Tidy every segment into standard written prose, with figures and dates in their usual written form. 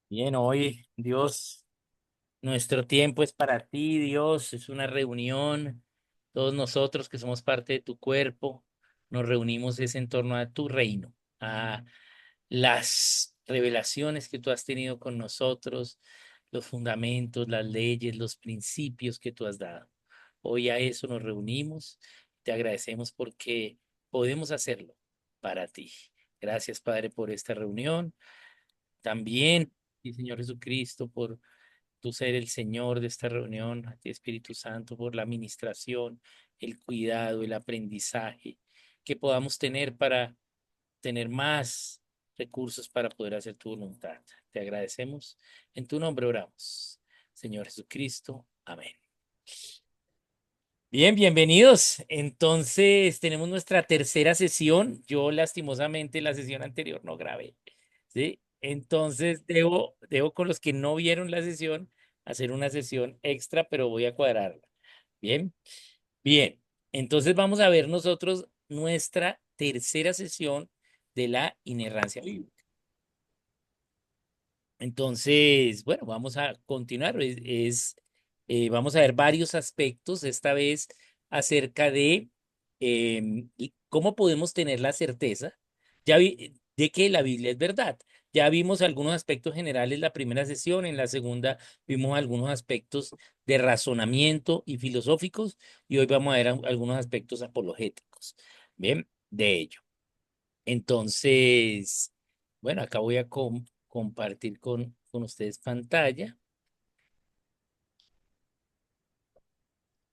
Bien, hoy, Dios, nuestro tiempo es para ti, Dios, es una reunión. Todos nosotros que somos parte de tu cuerpo, nos reunimos es en torno a tu reino, a las revelaciones que tú has tenido con nosotros, los fundamentos, las leyes, los principios que tú has dado. Hoy a eso nos reunimos. Te agradecemos porque podemos hacerlo para ti. Gracias, Padre, por esta reunión. También, y Señor Jesucristo, por tú ser el Señor de esta reunión, a ti Espíritu Santo, por la administración, el cuidado, el aprendizaje que podamos tener para tener más recursos para poder hacer tu voluntad. Te agradecemos. En tu nombre oramos. Señor Jesucristo. Amén. Bien, bienvenidos. Entonces, tenemos nuestra tercera sesión. Yo lastimosamente la sesión anterior no grabé, ¿sí? Entonces, debo con los que no vieron la sesión hacer una sesión extra, pero voy a cuadrarla. Bien, bien. Entonces, vamos a ver nosotros nuestra tercera sesión de la inerrancia bíblica. Entonces, bueno, vamos a continuar. Vamos a ver varios aspectos, esta vez acerca de y cómo podemos tener la certeza de que la Biblia es verdad. Ya vimos algunos aspectos generales la primera sesión, en la segunda vimos algunos aspectos de razonamiento y filosóficos, y hoy vamos a ver algunos aspectos apologéticos. Bien, de ello. Entonces, bueno, acá voy a compartir con ustedes pantalla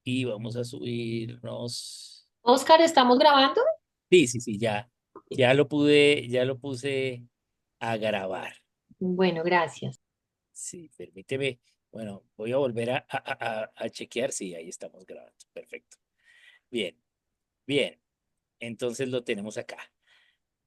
y vamos a subirnos. Oscar, ¿estamos grabando? Sí, sí, sí, ya lo puse a grabar. Bueno, gracias. Sí, permíteme. Bueno, voy a volver a chequear. Sí, ahí estamos grabando. Perfecto. Bien, bien. Entonces lo tenemos acá.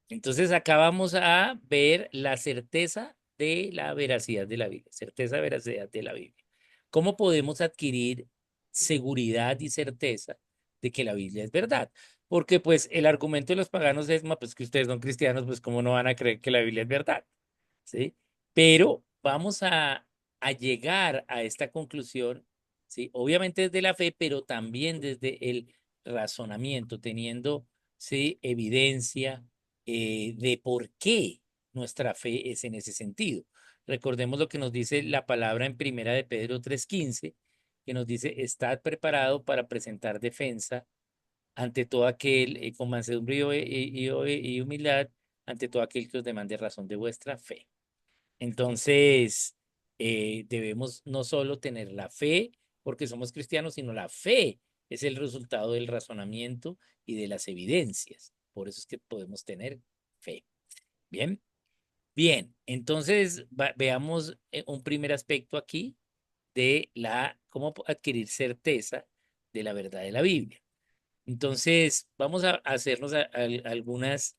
Entonces acá vamos a ver la certeza de la veracidad de la Biblia, certeza, veracidad de la Biblia. ¿Cómo podemos adquirir seguridad y certeza de que la Biblia es verdad? Porque pues el argumento de los paganos es, pues que ustedes son cristianos, pues cómo no van a creer que la Biblia es verdad, ¿sí? Pero vamos a llegar a esta conclusión, ¿sí? Obviamente desde la fe, pero también desde el razonamiento, teniendo, ¿sí? Evidencia de por qué nuestra fe es en ese sentido. Recordemos lo que nos dice la palabra en Primera de Pedro 3:15, que nos dice, estad preparado para presentar defensa ante todo aquel, con mansedumbre y humildad, ante todo aquel que os demande razón de vuestra fe. Entonces, debemos no solo tener la fe porque somos cristianos, sino la fe es el resultado del razonamiento y de las evidencias. Por eso es que podemos tener fe. Bien, bien. Entonces, veamos un primer aspecto aquí de cómo adquirir certeza de la verdad de la Biblia. Entonces, vamos a hacernos algunos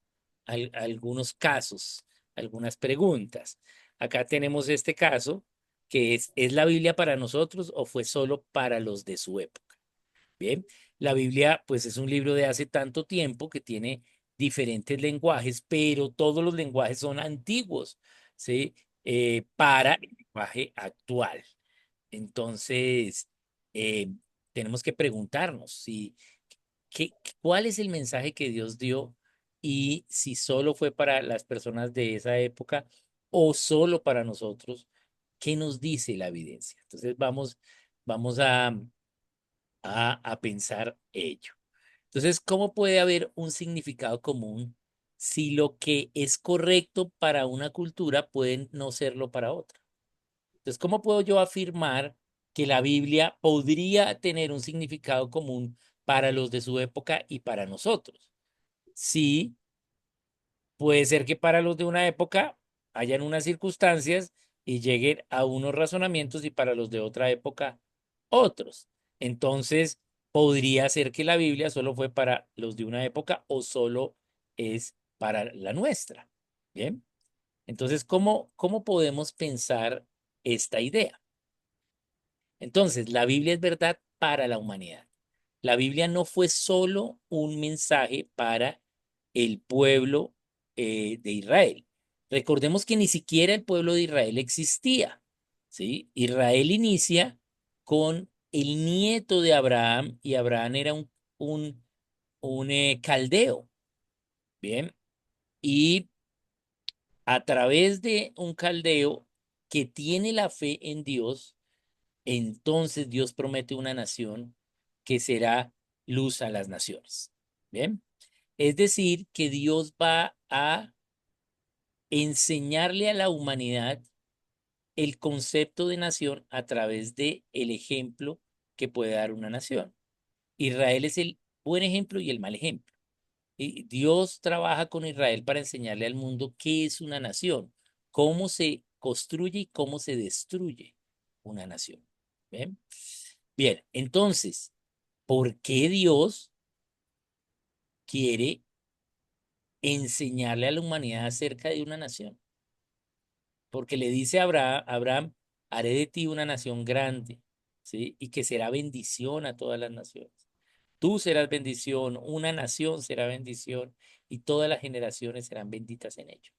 casos, algunas preguntas. Acá tenemos este caso, que ¿es la Biblia para nosotros o fue solo para los de su época? Bien, la Biblia pues es un libro de hace tanto tiempo que tiene diferentes lenguajes, pero todos los lenguajes son antiguos, ¿sí? Para el lenguaje actual. Entonces, eh, tenemos que preguntarnos si ¿cuál es el mensaje que Dios dio y si solo fue para las personas de esa época o solo para nosotros? ¿Qué nos dice la evidencia? Entonces vamos a pensar ello. Entonces, ¿cómo puede haber un significado común si lo que es correcto para una cultura puede no serlo para otra? Entonces, ¿cómo puedo yo afirmar que la Biblia podría tener un significado común para los de su época y para nosotros? Sí, puede ser que para los de una época hayan unas circunstancias y lleguen a unos razonamientos y para los de otra época otros. Entonces, podría ser que la Biblia solo fue para los de una época o solo es para la nuestra. Bien, entonces, ¿cómo podemos pensar esta idea? Entonces, la Biblia es verdad para la humanidad. La Biblia no fue solo un mensaje para el pueblo de Israel. Recordemos que ni siquiera el pueblo de Israel existía, ¿sí? Israel inicia con el nieto de Abraham y Abraham era un, un caldeo, ¿bien? Y a través de un caldeo que tiene la fe en Dios, entonces Dios promete una nación que será luz a las naciones, ¿bien? Es decir, que Dios va a enseñarle a la humanidad el concepto de nación a través de el ejemplo que puede dar una nación. Israel es el buen ejemplo y el mal ejemplo. Y Dios trabaja con Israel para enseñarle al mundo qué es una nación, cómo se construye y cómo se destruye una nación. ¿Ven? Bien, entonces, ¿por qué Dios quiere enseñarle a la humanidad acerca de una nación? Porque le dice a Abraham, haré de ti una nación grande, ¿sí? Y que será bendición a todas las naciones. Tú serás bendición, una nación será bendición y todas las generaciones serán benditas en ello.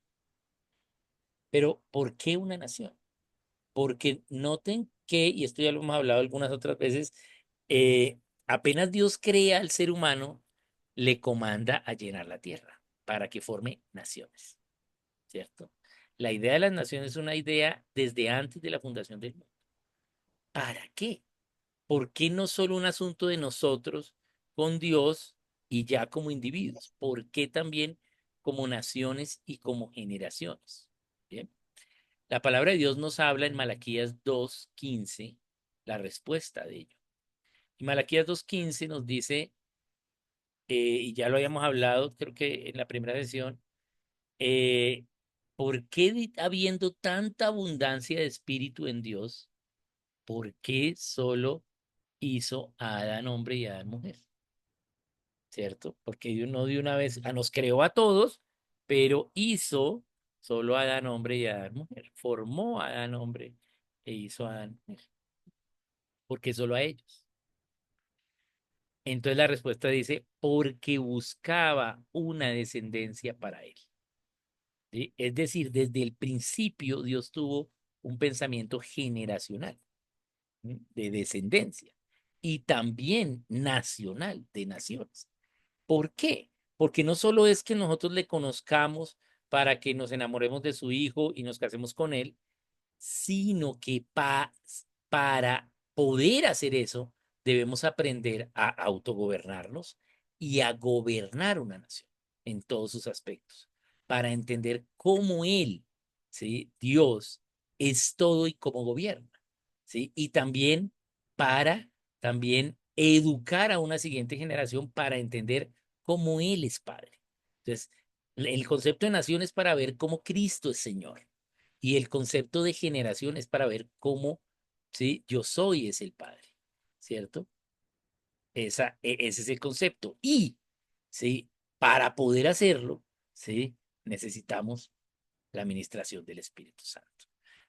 Pero ¿por qué una nación? Porque noten que, y esto ya lo hemos hablado algunas otras veces, apenas Dios crea al ser humano, le comanda a llenar la tierra para que forme naciones, ¿cierto? La idea de las naciones es una idea desde antes de la fundación del mundo. ¿Para qué? ¿Por qué no solo un asunto de nosotros con Dios y ya como individuos? ¿Por qué también como naciones y como generaciones? Bien. La palabra de Dios nos habla en Malaquías 2:15 la respuesta de ello. Y Malaquías 2:15 nos dice, y ya lo habíamos hablado, creo que en la primera sesión, eh, ¿por qué habiendo tanta abundancia de espíritu en Dios, por qué solo hizo a Adán hombre y a Adán mujer? ¿Cierto? Porque Dios no de una vez, nos creó a todos, pero hizo solo a Adán hombre y a Adán mujer. Formó a Adán hombre e hizo a Adán mujer. Porque solo a ellos. Entonces la respuesta dice, porque buscaba una descendencia para él. ¿Sí? Es decir, desde el principio Dios tuvo un pensamiento generacional, ¿sí? De descendencia y también nacional, de naciones. ¿Por qué? Porque no solo es que nosotros le conozcamos para que nos enamoremos de su hijo y nos casemos con él, sino que para poder hacer eso, debemos aprender a autogobernarnos y a gobernar una nación en todos sus aspectos, para entender cómo Él, ¿sí? Dios, es todo y cómo gobierna, ¿sí? Y también para también educar a una siguiente generación para entender cómo Él es Padre. Entonces, el concepto de nación es para ver cómo Cristo es Señor. Y el concepto de generación es para ver cómo, ¿sí? Yo soy es el Padre, ¿cierto? Ese es el concepto. Y, ¿sí? Para poder hacerlo, ¿sí? Necesitamos la administración del Espíritu Santo.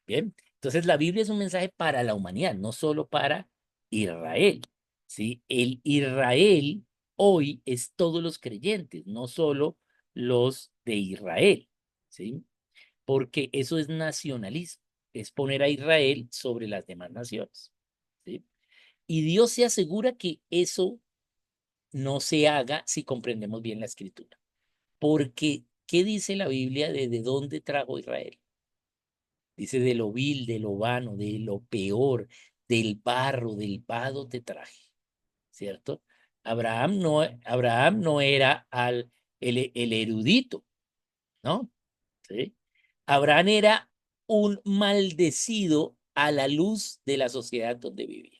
Bien, entonces la Biblia es un mensaje para la humanidad, no solo para Israel, ¿sí? El Israel hoy es todos los creyentes, no solo los de Israel, ¿sí? Porque eso es nacionalismo, es poner a Israel sobre las demás naciones, ¿sí? Y Dios se asegura que eso no se haga si comprendemos bien la escritura. Porque, ¿qué dice la Biblia de dónde trajo Israel? Dice de lo vil, de lo vano, de lo peor, del barro, del vado te traje, ¿cierto? Abraham no era el erudito, ¿no? ¿Sí? Abraham era un maldecido a la luz de la sociedad donde vivía,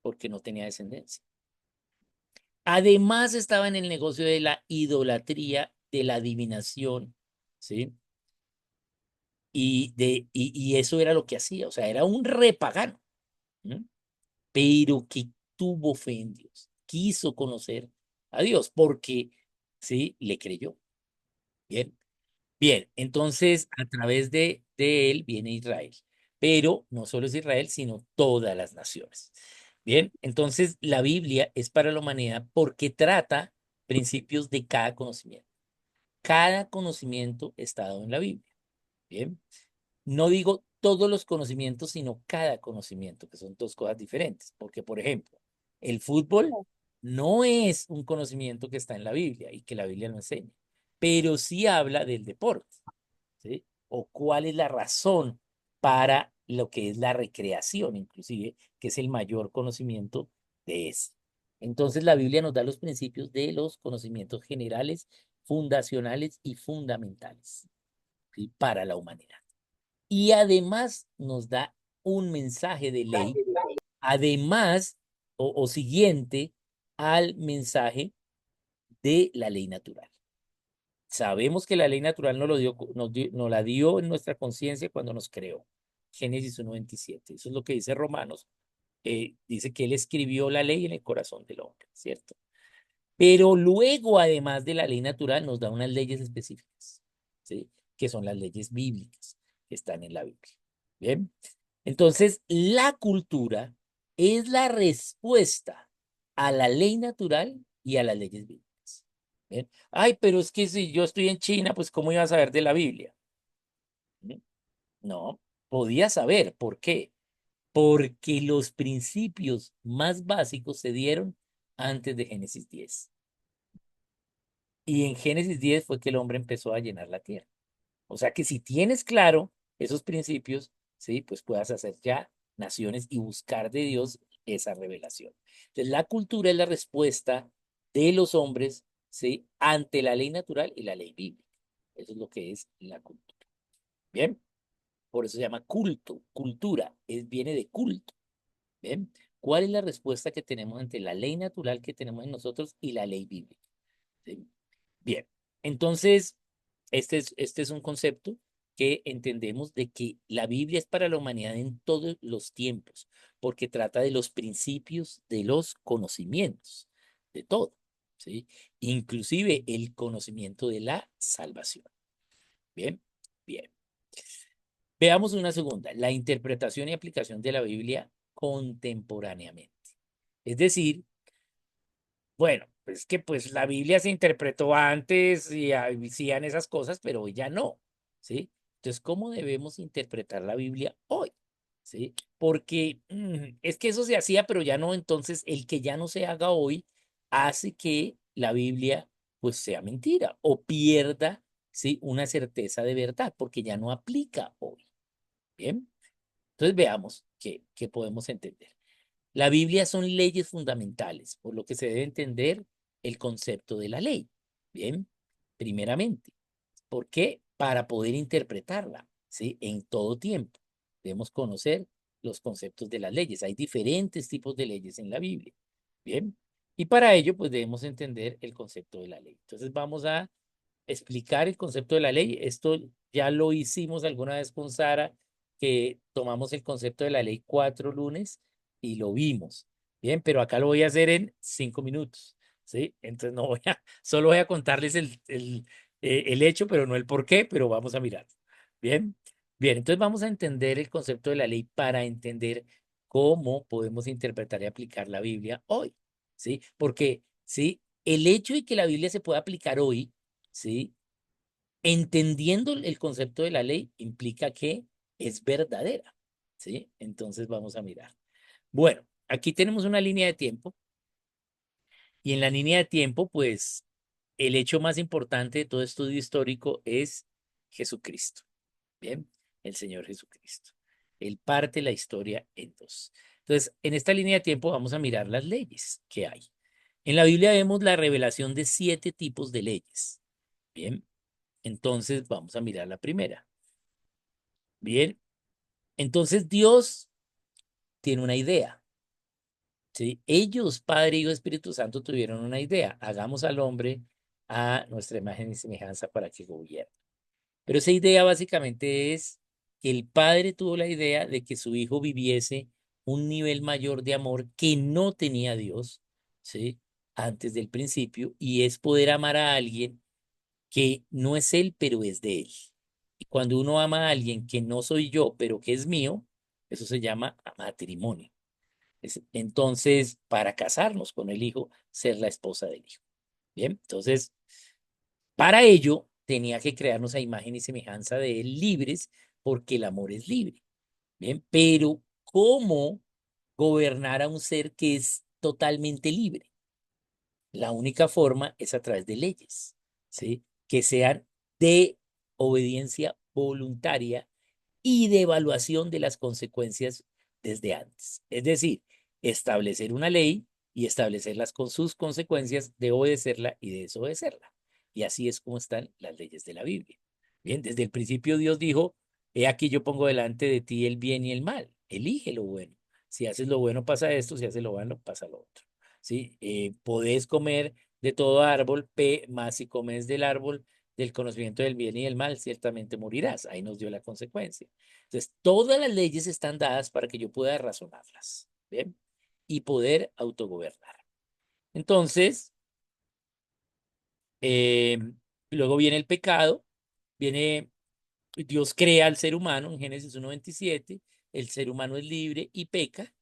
porque no tenía descendencia. Además estaba en el negocio de la idolatría, de la adivinación, ¿sí? Y eso era lo que hacía, o sea, era un repagano, ¿no? Pero que tuvo fe en Dios, quiso conocer a Dios, porque, ¿sí? Le creyó. Bien. Bien, entonces a través de él viene Israel, pero no solo es Israel, sino todas las naciones. Bien, entonces la Biblia es para la humanidad porque trata principios de cada conocimiento. Cada conocimiento está dado en la Biblia. Bien. No digo todos los conocimientos, sino cada conocimiento, que son dos cosas diferentes. Porque, por ejemplo, el fútbol no es un conocimiento que está en la Biblia y que la Biblia no enseña, pero sí habla del deporte, ¿sí? O cuál es la razón para lo que es la recreación, inclusive, que es el mayor conocimiento de ese. Entonces, la Biblia nos da los principios de los conocimientos generales, fundacionales y fundamentales, ¿sí? Para la humanidad. Y además nos da un mensaje de ley, además o siguiente al mensaje de la ley natural. Sabemos que la ley natural nos la dio en nuestra conciencia cuando nos creó. Génesis 1:27. Eso es lo que dice Romanos. Dice que él escribió la ley en el corazón del hombre, ¿cierto? Pero luego, además de la ley natural, nos da unas leyes específicas, ¿sí? Que son las leyes bíblicas que están en la Biblia. Bien. Entonces, la cultura es la respuesta a la ley natural y a las leyes bíblicas. Bien. Ay, pero es que si yo estoy en China, pues ¿cómo iba a saber de la Biblia? ¿Mm? No, podía saber. ¿Por qué? Porque los principios más básicos se dieron antes de Génesis 10. Y en Génesis 10 fue que el hombre empezó a llenar la tierra. O sea que si tienes claro esos principios, ¿sí? Pues puedas hacer ya naciones y buscar de Dios esa revelación. Entonces, la cultura es la respuesta de los hombres, ¿sí? Ante la ley natural y la ley bíblica. Eso es lo que es la cultura. Bien, por eso se llama culto, cultura, viene de culto. Bien, ¿cuál es la respuesta que tenemos ante la ley natural que tenemos en nosotros y la ley bíblica? ¿Sí? Bien, entonces, este es un concepto que entendemos de que la Biblia es para la humanidad en todos los tiempos, porque trata de los principios de los conocimientos, de todo, ¿sí? Inclusive el conocimiento de la salvación. Bien, bien. Veamos una segunda, la interpretación y aplicación de la Biblia contemporáneamente. Es decir, bueno, pues que pues la Biblia se interpretó antes y decían esas cosas, pero hoy ya no, ¿sí? Entonces, ¿cómo debemos interpretar la Biblia hoy? ¿Sí? Porque es que eso se hacía, pero ya no, entonces el que ya no se haga hoy hace que la Biblia pues sea mentira o pierda, ¿sí? Una certeza de verdad, porque ya no aplica hoy. Bien, entonces veamos qué podemos entender. La Biblia son leyes fundamentales, por lo que se debe entender el concepto de la ley. Bien, primeramente, ¿por qué? Para poder interpretarla, ¿sí? En todo tiempo. Debemos conocer los conceptos de las leyes. Hay diferentes tipos de leyes en la Biblia. Bien, y para ello, pues debemos entender el concepto de la ley. Entonces vamos a explicar el concepto de la ley. Esto ya lo hicimos alguna vez con Sara, que tomamos el concepto de la ley 4 lunes y lo vimos. Bien, pero acá lo voy a hacer en 5 minutos, ¿sí? Entonces no voy a, solo voy a contarles el hecho, pero no el por qué, pero vamos a mirar. Bien, bien, entonces vamos a entender el concepto de la ley para entender cómo podemos interpretar y aplicar la Biblia hoy, ¿sí? Porque, ¿sí? El hecho de que la Biblia se pueda aplicar hoy, ¿sí? Entendiendo el concepto de la ley implica que es verdadera, ¿sí? Entonces vamos a mirar. Bueno, aquí tenemos una línea de tiempo y en la línea de tiempo, pues el hecho más importante de todo estudio histórico es Jesucristo, ¿bien? El Señor Jesucristo. Él parte la historia en dos. Entonces, en esta línea de tiempo vamos a mirar las leyes que hay. En la Biblia vemos la revelación de 7 tipos de leyes, ¿bien? Entonces, vamos a mirar la primera. Bien, entonces Dios tiene una idea, ¿sí? Ellos, Padre, Hijo, Espíritu Santo, tuvieron una idea. Hagamos al hombre a nuestra imagen y semejanza para que gobierne. Pero esa idea básicamente es que el Padre tuvo la idea de que su Hijo viviese un nivel mayor de amor que no tenía Dios, ¿sí? Antes del principio, y es poder amar a alguien que no es él, pero es de él. Y cuando uno ama a alguien que no soy yo, pero que es mío, eso se llama matrimonio. Entonces, para casarnos con el hijo, ser la esposa del hijo. Bien, entonces, para ello, tenía que crearnos a imagen y semejanza de Él libres, porque el amor es libre. Bien, pero ¿cómo gobernar a un ser que es totalmente libre? La única forma es a través de leyes, ¿sí? Que sean de obediencia voluntaria y de evaluación de las consecuencias desde antes. Es decir, establecer una ley y establecerlas con sus consecuencias de obedecerla y de desobedecerla. Y así es como están las leyes de la Biblia. Bien, desde el principio Dios dijo, he aquí yo pongo delante de ti el bien y el mal, elige lo bueno. Si haces lo bueno pasa esto, si haces lo malo pasa lo otro. ¿Sí? Podés comer de todo árbol, más si comes del árbol del conocimiento del bien y del mal, ciertamente morirás. Ahí nos dio la consecuencia. Entonces, todas las leyes están dadas para que yo pueda razonarlas, ¿bien? Y poder autogobernar. Entonces, eh, luego viene el pecado, viene, Dios crea al ser humano en Génesis 1:27, el ser humano es libre y peca,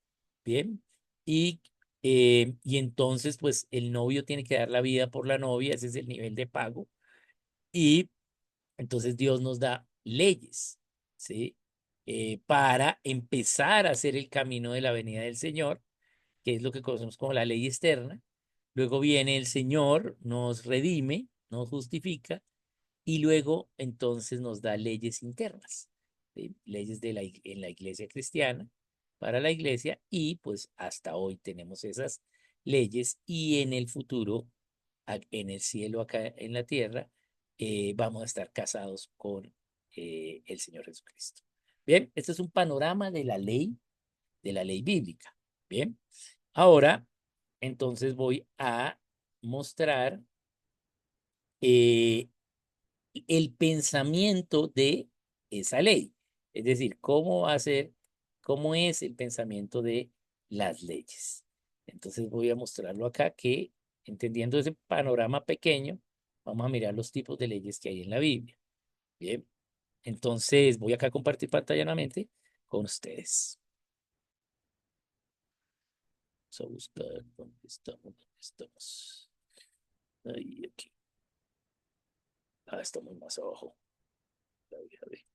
¿bien? Y, y entonces, pues, el novio tiene que dar la vida por la novia, ese es el nivel de pago, y entonces Dios nos da leyes, ¿sí? Para empezar a hacer el camino de la venida del Señor, que es lo que conocemos como la ley externa. Luego viene el Señor, nos redime, nos justifica y luego entonces nos da leyes internas, ¿sí? Leyes en la iglesia cristiana, para la iglesia y pues hasta hoy tenemos esas leyes y en el futuro, en el cielo, acá en la tierra, vamos a estar casados con el Señor Jesucristo. Bien, este es un panorama de la ley bíblica. Bien, ahora entonces voy a mostrar eh, el pensamiento de esa ley. Es decir, cómo va a ser, cómo es el pensamiento de las leyes. Entonces voy a mostrarlo acá que, entendiendo ese panorama pequeño, vamos a mirar los tipos de leyes que hay en la Biblia. Bien, entonces voy acá a compartir pantalla nuevamente con ustedes. Vamos a buscar dónde estamos, dónde estamos. Ahí, aquí. Ah, estamos más abajo. A ver.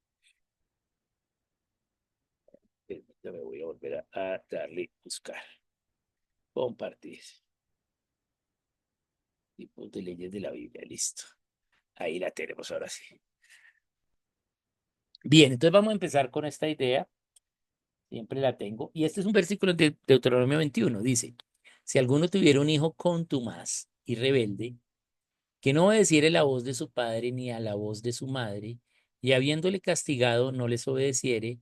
Permítame, voy a volver a darle buscar. Compartir. Tipos de leyes de la Biblia. Listo. Ahí la tenemos ahora sí. Bien, entonces vamos a empezar con esta idea. Siempre la tengo. Y este es un versículo de Deuteronomio 21. Dice, si alguno tuviera un hijo contumaz y rebelde, que no obedeciere la voz de su padre ni a la voz de su madre, y habiéndole castigado no les obedeciere,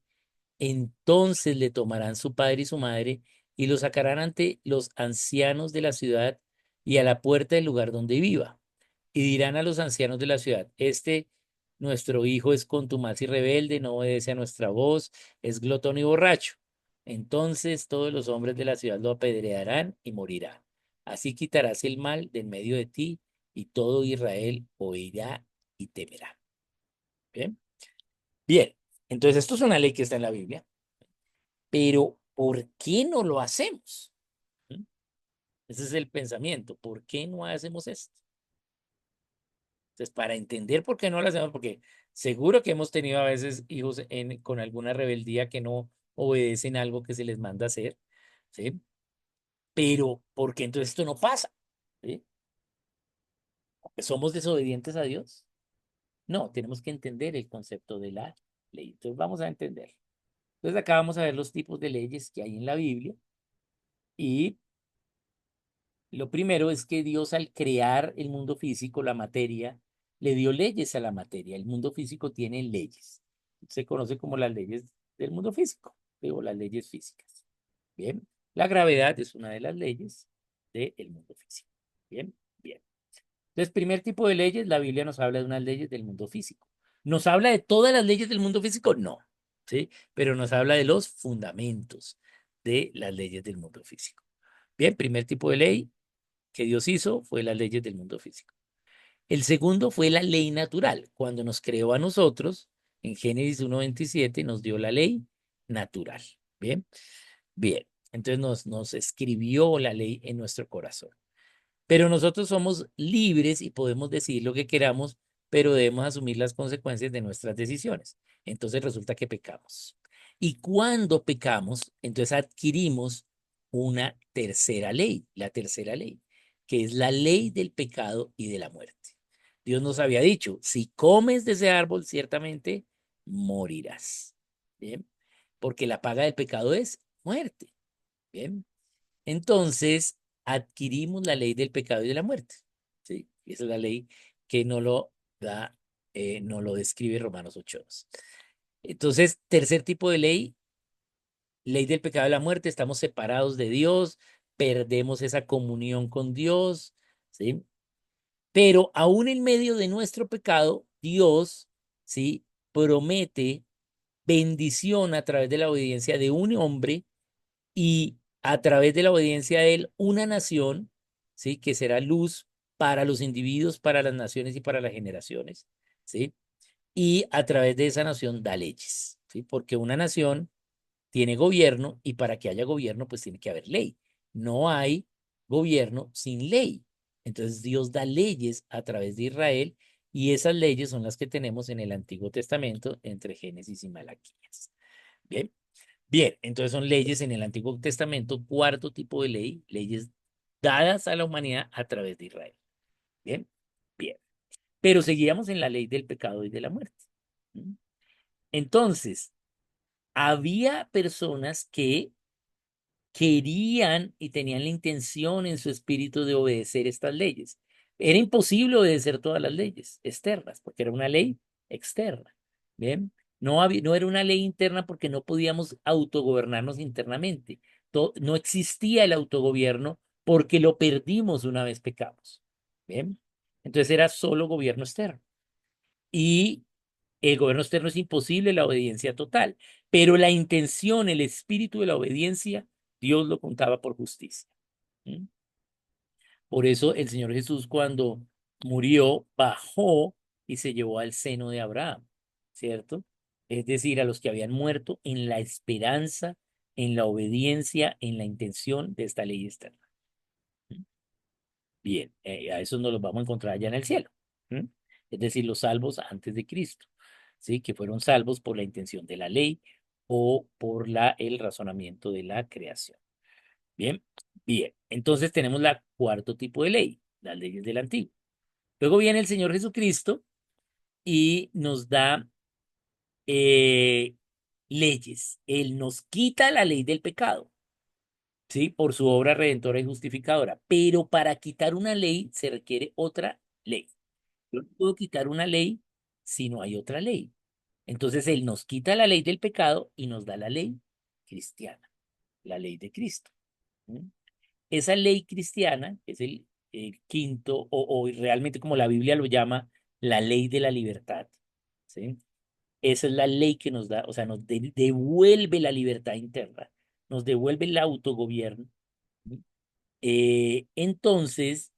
entonces le tomarán su padre y su madre y lo sacarán ante los ancianos de la ciudad y a la puerta del lugar donde viva. Y dirán a los ancianos de la ciudad, nuestro hijo es contumaz y rebelde, no obedece a nuestra voz, es glotón y borracho. Entonces todos los hombres de la ciudad lo apedrearán y morirá. Así quitarás el mal de en medio de ti y todo Israel oirá y temerá. Bien, bien. Entonces esto es una ley que está en la Biblia. Pero ¿por qué no lo hacemos? ¿Mm? Ese es el pensamiento. ¿Por qué no hacemos esto? Entonces, para entender por qué no lo hacemos, porque seguro que hemos tenido a veces hijos con alguna rebeldía que no obedecen algo que se les manda hacer, ¿sí? Pero ¿por qué entonces esto no pasa? ¿Sí? ¿Somos desobedientes a Dios? No, tenemos que entender el concepto de la ley. Entonces, vamos a entender. Entonces, acá vamos a ver los tipos de leyes que hay en la Biblia y lo primero es que Dios al crear el mundo físico, la materia, le dio leyes a la materia. El mundo físico tiene leyes. Se conoce como las leyes del mundo físico, o las leyes físicas. Bien, la gravedad es una de las leyes del mundo físico. Bien, bien. Entonces, primer tipo de leyes, la Biblia nos habla de unas leyes del mundo físico. ¿Nos habla de todas las leyes del mundo físico? No, ¿sí? Pero nos habla de los fundamentos de las leyes del mundo físico. Bien, primer tipo de ley, que Dios hizo fue las leyes del mundo físico. El segundo fue la ley natural. Cuando nos creó a nosotros, en Génesis 1:27 nos dio la ley natural. Bien, bien. Entonces nos escribió la ley en nuestro corazón. Pero nosotros somos libres y podemos decir lo que queramos pero debemos asumir las consecuencias de nuestras decisiones. Entonces resulta que pecamos. Y cuando pecamos, entonces adquirimos una tercera ley, la tercera ley, que es la ley del pecado y de la muerte. Dios nos había dicho, si comes de ese árbol, ciertamente morirás. Bien, porque la paga del pecado es muerte. Bien, entonces adquirimos la ley del pecado y de la muerte. Sí, esa es la ley que no lo da, no lo describe Romanos 8:2. Entonces, tercer tipo de ley, ley del pecado y la muerte, estamos separados de Dios, perdemos esa comunión con Dios, ¿sí? Pero aún en medio de nuestro pecado, Dios, ¿sí? Promete bendición a través de la obediencia de un hombre y a través de la obediencia a él, una nación, ¿sí? Que será luz para los individuos, para las naciones y para las generaciones, ¿sí? Y a través de esa nación da leyes, ¿sí? Porque una nación tiene gobierno y para que haya gobierno, pues tiene que haber ley. No hay gobierno sin ley. Entonces Dios da leyes a través de Israel y esas leyes son las que tenemos en el Antiguo Testamento entre Génesis y Malaquías. Bien, bien, entonces son leyes en el Antiguo Testamento, cuarto tipo de ley, leyes dadas a la humanidad a través de Israel. Bien, bien. Pero seguíamos en la ley del pecado y de la muerte. ¿Mm? Entonces, había personas que querían y tenían la intención en su espíritu de obedecer estas leyes. Era imposible obedecer todas las leyes externas, porque era una ley externa. ¿Bien? No era una ley interna porque no podíamos autogobernarnos internamente. No existía el autogobierno porque lo perdimos una vez pecamos. ¿Bien? Entonces era solo gobierno externo. Y el gobierno externo es imposible, la obediencia total, pero la intención, el espíritu de la obediencia, Dios lo contaba por justicia. ¿Mm? Por eso el Señor Jesús cuando murió, bajó y se llevó al seno de Abraham, ¿cierto? Es decir, a los que habían muerto en la esperanza, en la obediencia, en la intención de esta ley externa. ¿Mm? Bien, a esos nos los vamos a encontrar allá en el cielo. ¿Mm? Es decir, los salvos antes de Cristo, ¿sí? Que fueron salvos por la intención de la ley o por el razonamiento de la creación. Bien, bien. Entonces tenemos la cuarto tipo de ley, las leyes del antiguo. Luego viene el Señor Jesucristo y nos da eh, leyes. Él nos quita la ley del pecado, ¿sí? Por su obra redentora y justificadora. Pero para quitar una ley se requiere otra ley. Yo no puedo quitar una ley si no hay otra ley. Entonces Él nos quita la ley del pecado y nos da la ley cristiana, la ley de Cristo. ¿Mm? Esa ley cristiana es el quinto, o realmente como la Biblia lo llama, la ley de la libertad. ¿Sí? Esa es la ley que nos da, o sea, nos devuelve la libertad interna, nos devuelve el autogobierno. ¿Sí? Entonces,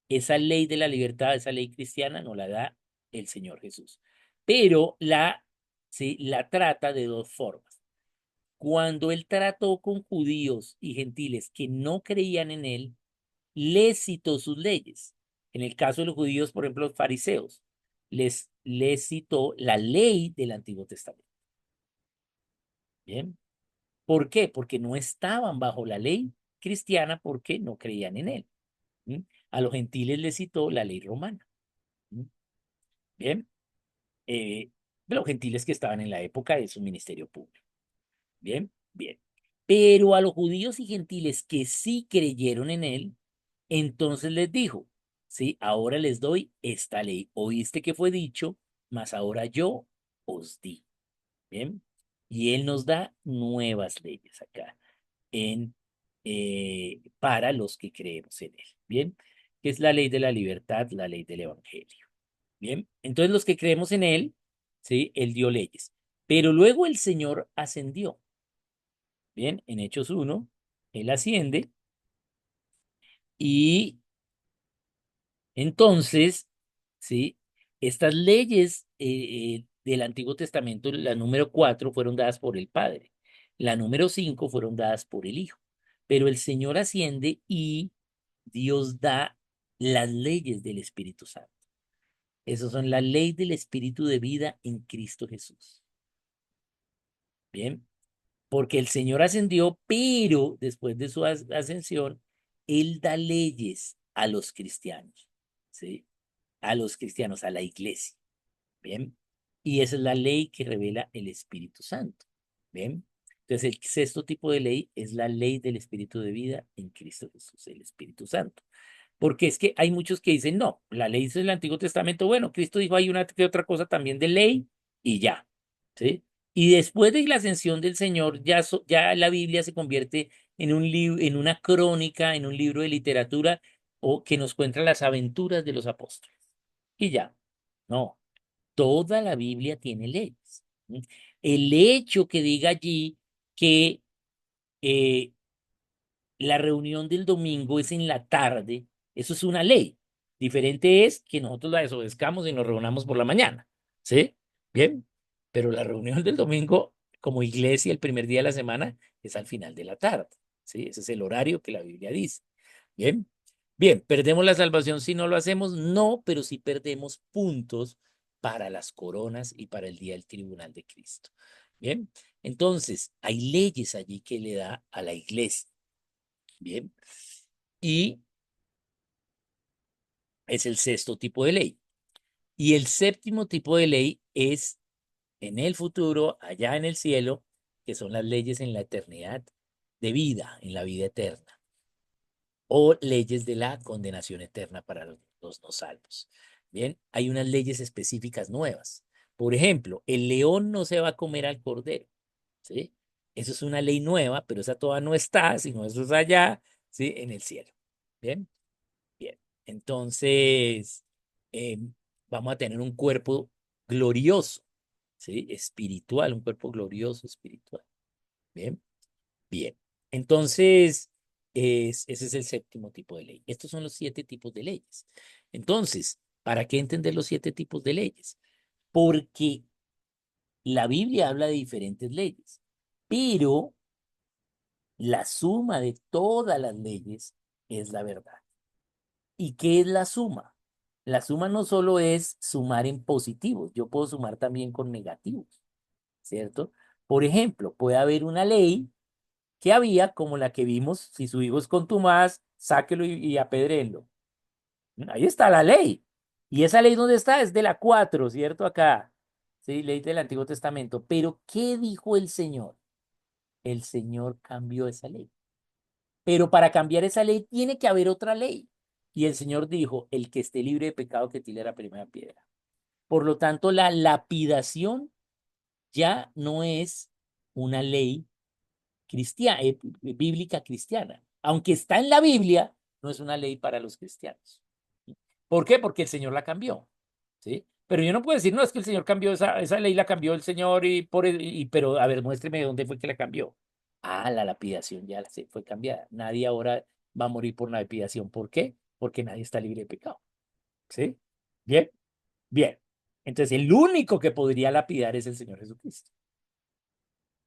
esa ley de la libertad, esa ley cristiana, nos la da el Señor Jesús. Pero sí, la trata de dos formas. Cuando él trató con judíos y gentiles que no creían en él, les citó sus leyes. En el caso de los judíos, por ejemplo, los fariseos, les citó la ley del Antiguo Testamento. Bien. ¿Por qué? Porque no estaban bajo la ley cristiana porque no creían en él. ¿Mm? A los gentiles les citó la ley romana. ¿Mm? Bien. eh, de los gentiles que estaban en la época de su ministerio público. Bien, bien. Pero a los judíos y gentiles que sí creyeron en él, entonces les dijo, sí, ahora les doy esta ley. Oíste que fue dicho, mas ahora yo os di. Bien. Y él nos da nuevas leyes acá para los que creemos en él. Bien. Que es la ley de la libertad, la ley del evangelio. Bien, entonces los que creemos en él, ¿sí? Él dio leyes. Pero luego el Señor ascendió. Bien, en Hechos 1, él asciende y entonces, ¿sí? Estas leyes del Antiguo Testamento, la número 4 fueron dadas por el Padre, la número 5 fueron dadas por el Hijo. Pero el Señor asciende y Dios da las leyes del Espíritu Santo. Esas son la ley del espíritu de vida en Cristo Jesús. Bien, porque el Señor ascendió, pero después de su ascensión, Él da leyes a los cristianos, ¿sí? A los cristianos, a la iglesia. Bien, y esa es la ley que revela el Espíritu Santo. Bien, entonces el sexto tipo de ley es la ley del Espíritu de vida en Cristo Jesús, el Espíritu Santo. Porque es que hay muchos que dicen, no, la ley es el Antiguo Testamento. Bueno, Cristo dijo, hay una que otra cosa también de ley y ya, ¿sí? Y después de la ascensión del Señor, ya, ya la Biblia se convierte en un libro, en una crónica, en un libro de literatura o que nos cuenta las aventuras de los apóstoles. Y ya, no, toda la Biblia tiene leyes. ¿Sí? El hecho que diga allí que eh, la reunión del domingo es en la tarde, eso es una ley. Diferente es que nosotros la desobedezcamos y nos reunamos por la mañana. ¿Sí? Bien. Pero la reunión del domingo, como iglesia, el primer día de la semana, es al final de la tarde. ¿Sí? Ese es el horario que la Biblia dice. Bien. Bien, ¿perdemos la salvación si no lo hacemos? No, pero sí perdemos puntos para las coronas y para el día del tribunal de Cristo. Bien, entonces hay leyes allí que le da a la iglesia. Bien. Y es el sexto tipo de ley. Y el séptimo tipo de ley es en el futuro, allá en el cielo, que son las leyes en la eternidad de vida, en la vida eterna, o leyes de la condenación eterna para los no salvos. Bien, hay unas leyes específicas nuevas. Por ejemplo, el león no se va a comer al cordero, ¿sí? Eso es una ley nueva, pero esa todavía no está, sino eso es allá, ¿sí? En el cielo. Bien. Bien, entonces vamos a tener un cuerpo glorioso, ¿sí? Espiritual, un cuerpo glorioso espiritual. Bien, bien. Entonces, ese es el séptimo tipo de ley. Estos son los siete tipos de leyes. Entonces, ¿para qué entender los siete tipos de leyes? Porque la Biblia habla de diferentes leyes, pero la suma de todas las leyes es la verdad. ¿Y qué es la suma? La suma no solo es sumar en positivos, yo puedo sumar también con negativos, ¿cierto? Por ejemplo, puede haber una ley que había, como la que vimos, si su hijo es contumaz, sáquelo y apedréenlo. Ahí está la ley. ¿Y esa ley dónde está? Es de la 4, ¿cierto? Acá. Sí, ley del Antiguo Testamento. Pero, ¿qué dijo el Señor? El Señor cambió esa ley. Pero para cambiar esa ley tiene que haber otra ley. Y el Señor dijo, el que esté libre de pecado que tire la primera piedra. Por lo tanto, la lapidación ya no es una ley cristiana, bíblica cristiana. Aunque está en la Biblia, no es una ley para los cristianos. ¿Por qué? Porque el Señor la cambió. ¿Sí? Pero yo no puedo decir, no, es que el Señor cambió esa ley, la cambió el Señor, pero a ver, muéstreme dónde fue que la cambió. Ah, la lapidación ya se fue cambiada. Nadie ahora va a morir por la lapidación. ¿Por qué? Porque nadie está libre de pecado. ¿Sí? Bien, bien. Entonces, el único que podría lapidar es el Señor Jesucristo.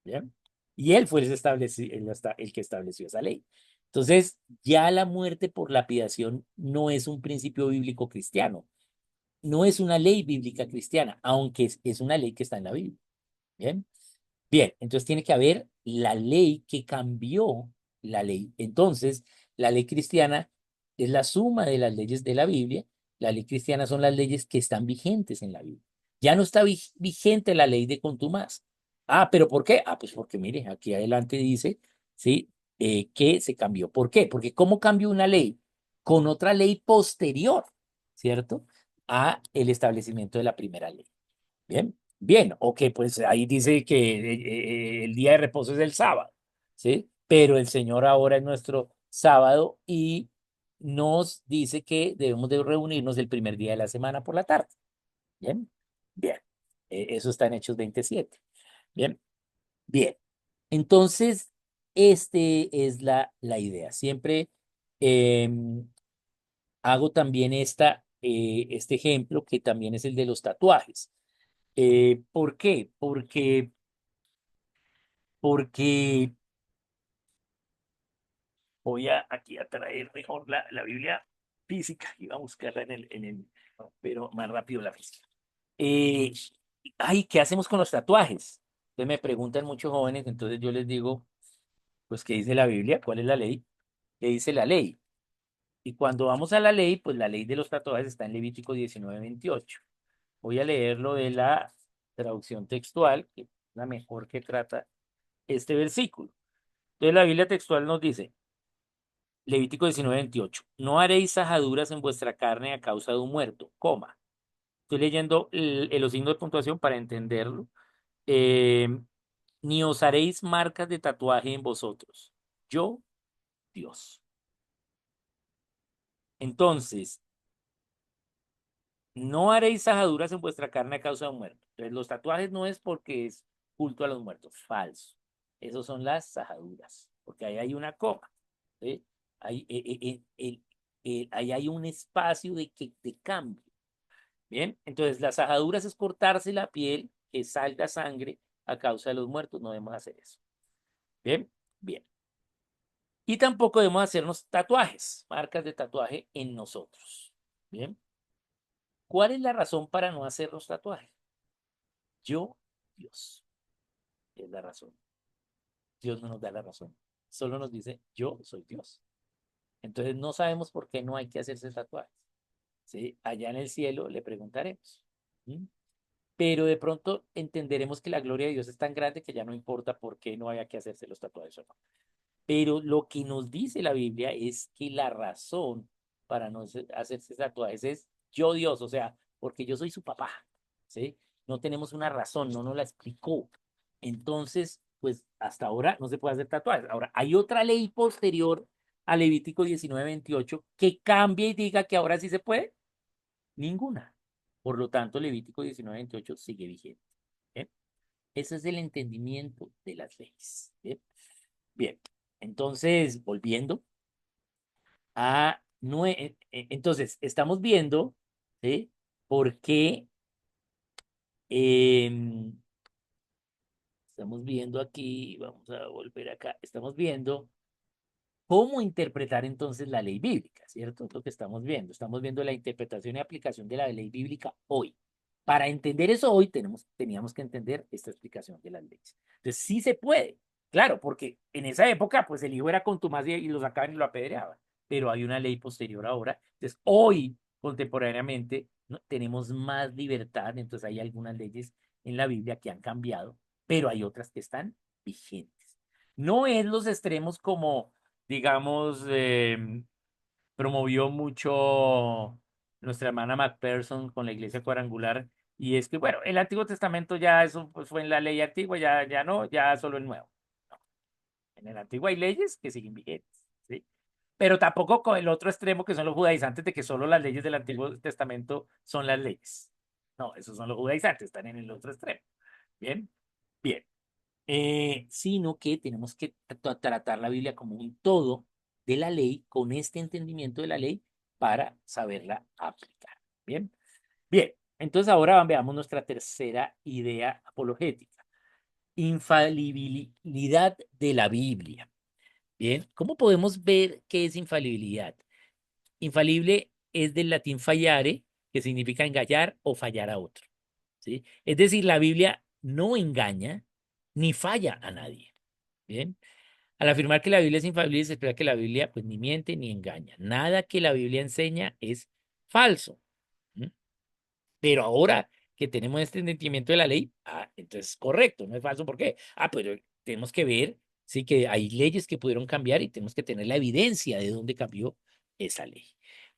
Bien. Y él fue el que estableció esa ley. Entonces, ya la muerte por lapidación no es un principio bíblico cristiano, no es una ley bíblica cristiana, aunque es una ley que está en la Biblia. Bien. Bien, entonces tiene que haber la ley que cambió la ley. Entonces, la ley cristiana es la suma de las leyes de la Biblia. La ley cristiana son las leyes que están vigentes en la Biblia. Ya no está vigente la ley de contumaz. Ah, ¿pero por qué? Ah, pues porque mire, aquí adelante dice, ¿sí? Que se cambió. ¿Por qué? Porque ¿cómo cambió una ley? Con otra ley posterior, ¿cierto? A el establecimiento de la primera ley. Bien, bien, ok, pues ahí dice que el día de reposo es el sábado, ¿sí? Pero el Señor ahora es nuestro sábado y nos dice que debemos de reunirnos el primer día de la semana por la tarde. Bien, bien. Eso está en Hechos 27. Bien, bien. Entonces, este es la idea. Siempre hago también este ejemplo que también es el de los tatuajes. ¿Por qué? Porque voy a aquí a traer mejor la Biblia física y va a buscarla en el. pero más rápido la física. Eh, Ay, ¿qué hacemos con los tatuajes? Entonces me preguntan muchos jóvenes, entonces yo les digo, pues, ¿qué dice la Biblia? ¿Cuál es la ley? ¿Qué dice la ley? Y cuando vamos a la ley, pues la ley de los tatuajes está en Levítico 19:28. Voy a leer lo de la traducción textual, que es la mejor que trata este versículo. Entonces la Biblia textual nos dice, Levítico 19:28, no haréis sajaduras en vuestra carne a causa de un muerto, coma. Estoy leyendo los signos de puntuación para entenderlo. Eh, Ni os haréis marcas de tatuaje en vosotros. Yo, Dios. Entonces, no haréis sajaduras en vuestra carne a causa de un muerto. Entonces, los tatuajes no es porque es culto a los muertos, falso. Esos son las sajaduras, porque ahí hay una coma. ¿Sí? Ahí hay un espacio de cambio. Bien, entonces las sajaduras es cortarse la piel, que salga sangre a causa de los muertos. No debemos hacer eso. Bien, bien. Y tampoco debemos hacernos tatuajes, marcas de tatuaje en nosotros. Bien, ¿cuál es la razón para no hacernos tatuajes? Yo, Dios, es la razón. Dios no nos da la razón. Solo nos dice, yo soy Dios. Entonces no sabemos por qué no hay que hacerse tatuajes. ¿Sí? Allá en el cielo le preguntaremos. ¿Mm? Pero de pronto entenderemos que la gloria de Dios es tan grande que ya no importa por qué no haya que hacerse los tatuajes o no. Pero lo que nos dice la Biblia es que la razón para no hacerse tatuajes es yo Dios, o sea, porque yo soy su papá, ¿sí? No tenemos una razón, no nos la explicó. Entonces, pues hasta ahora no se puede hacer tatuajes. Ahora, hay otra ley posterior a Levítico 19:28 que cambia y diga que ahora sí se puede. Ninguna. Por lo tanto, Levítico 19:28 sigue vigente. ¿Bien? Ese es el entendimiento de las leyes. ¿Bien? Bien, entonces, volviendo entonces, estamos viendo, ¿sí? ¿Por qué em, estamos viendo aquí? Vamos a volver acá. Estamos viendo cómo interpretar entonces la ley bíblica, ¿cierto? Es lo que estamos viendo. Estamos viendo la interpretación y aplicación de la ley bíblica hoy. Para entender eso hoy teníamos que entender esta explicación de las leyes. Entonces, sí se puede, claro, porque en esa época, pues el hijo era contumaz y lo sacaban y lo apedreaban, pero hay una ley posterior ahora. Entonces, hoy, contemporáneamente, tenemos más libertad, entonces hay algunas leyes en la Biblia que han cambiado, pero hay otras que están vigentes. No es los extremos como digamos, promovió mucho nuestra hermana MacPherson con la iglesia cuadrangular. Y es que, bueno, el Antiguo Testamento ya eso pues, fue en la ley antigua, ya no, ya solo el Nuevo. No, en el Antiguo hay leyes que siguen vigentes, ¿sí? Pero tampoco con el otro extremo que son los judaizantes de que solo las leyes del Antiguo Testamento son las leyes. No, esos son los judaizantes, están en el otro extremo. Bien, bien. Sino que tenemos que tratar la Biblia como un todo de la ley, con este entendimiento de la ley, para saberla aplicar. Bien, bien. Entonces ahora veamos nuestra tercera idea apologética. Infalibilidad de la Biblia. Bien, ¿cómo podemos ver qué es infalibilidad? Infalible es del latín fallare, que significa engañar o fallar a otro. ¿Sí? Es decir, la Biblia no engaña ni falla a nadie. Bien. Al afirmar que la Biblia es infalible, se espera que la Biblia pues ni miente ni engaña. Nada que la Biblia enseña es falso. ¿Mm? Pero ahora que tenemos este entendimiento de la ley, entonces correcto, no es falso. ¿Por qué? Pero tenemos que ver, sí, que hay leyes que pudieron cambiar y tenemos que tener la evidencia de dónde cambió esa ley.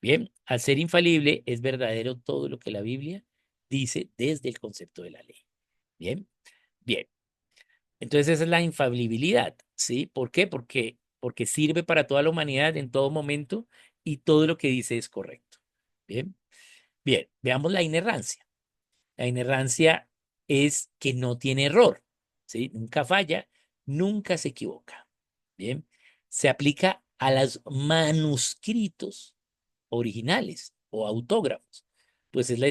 Bien, al ser infalible es verdadero todo lo que la Biblia dice desde el concepto de la ley. Bien, bien. Entonces esa es la infalibilidad, ¿sí? ¿Por qué? Porque sirve para toda la humanidad en todo momento y todo lo que dice es correcto. Bien, bien, veamos la inerrancia. La inerrancia es que no tiene error, ¿sí? Nunca falla, nunca se equivoca. Bien, se aplica a los manuscritos originales o autógrafos, pues es la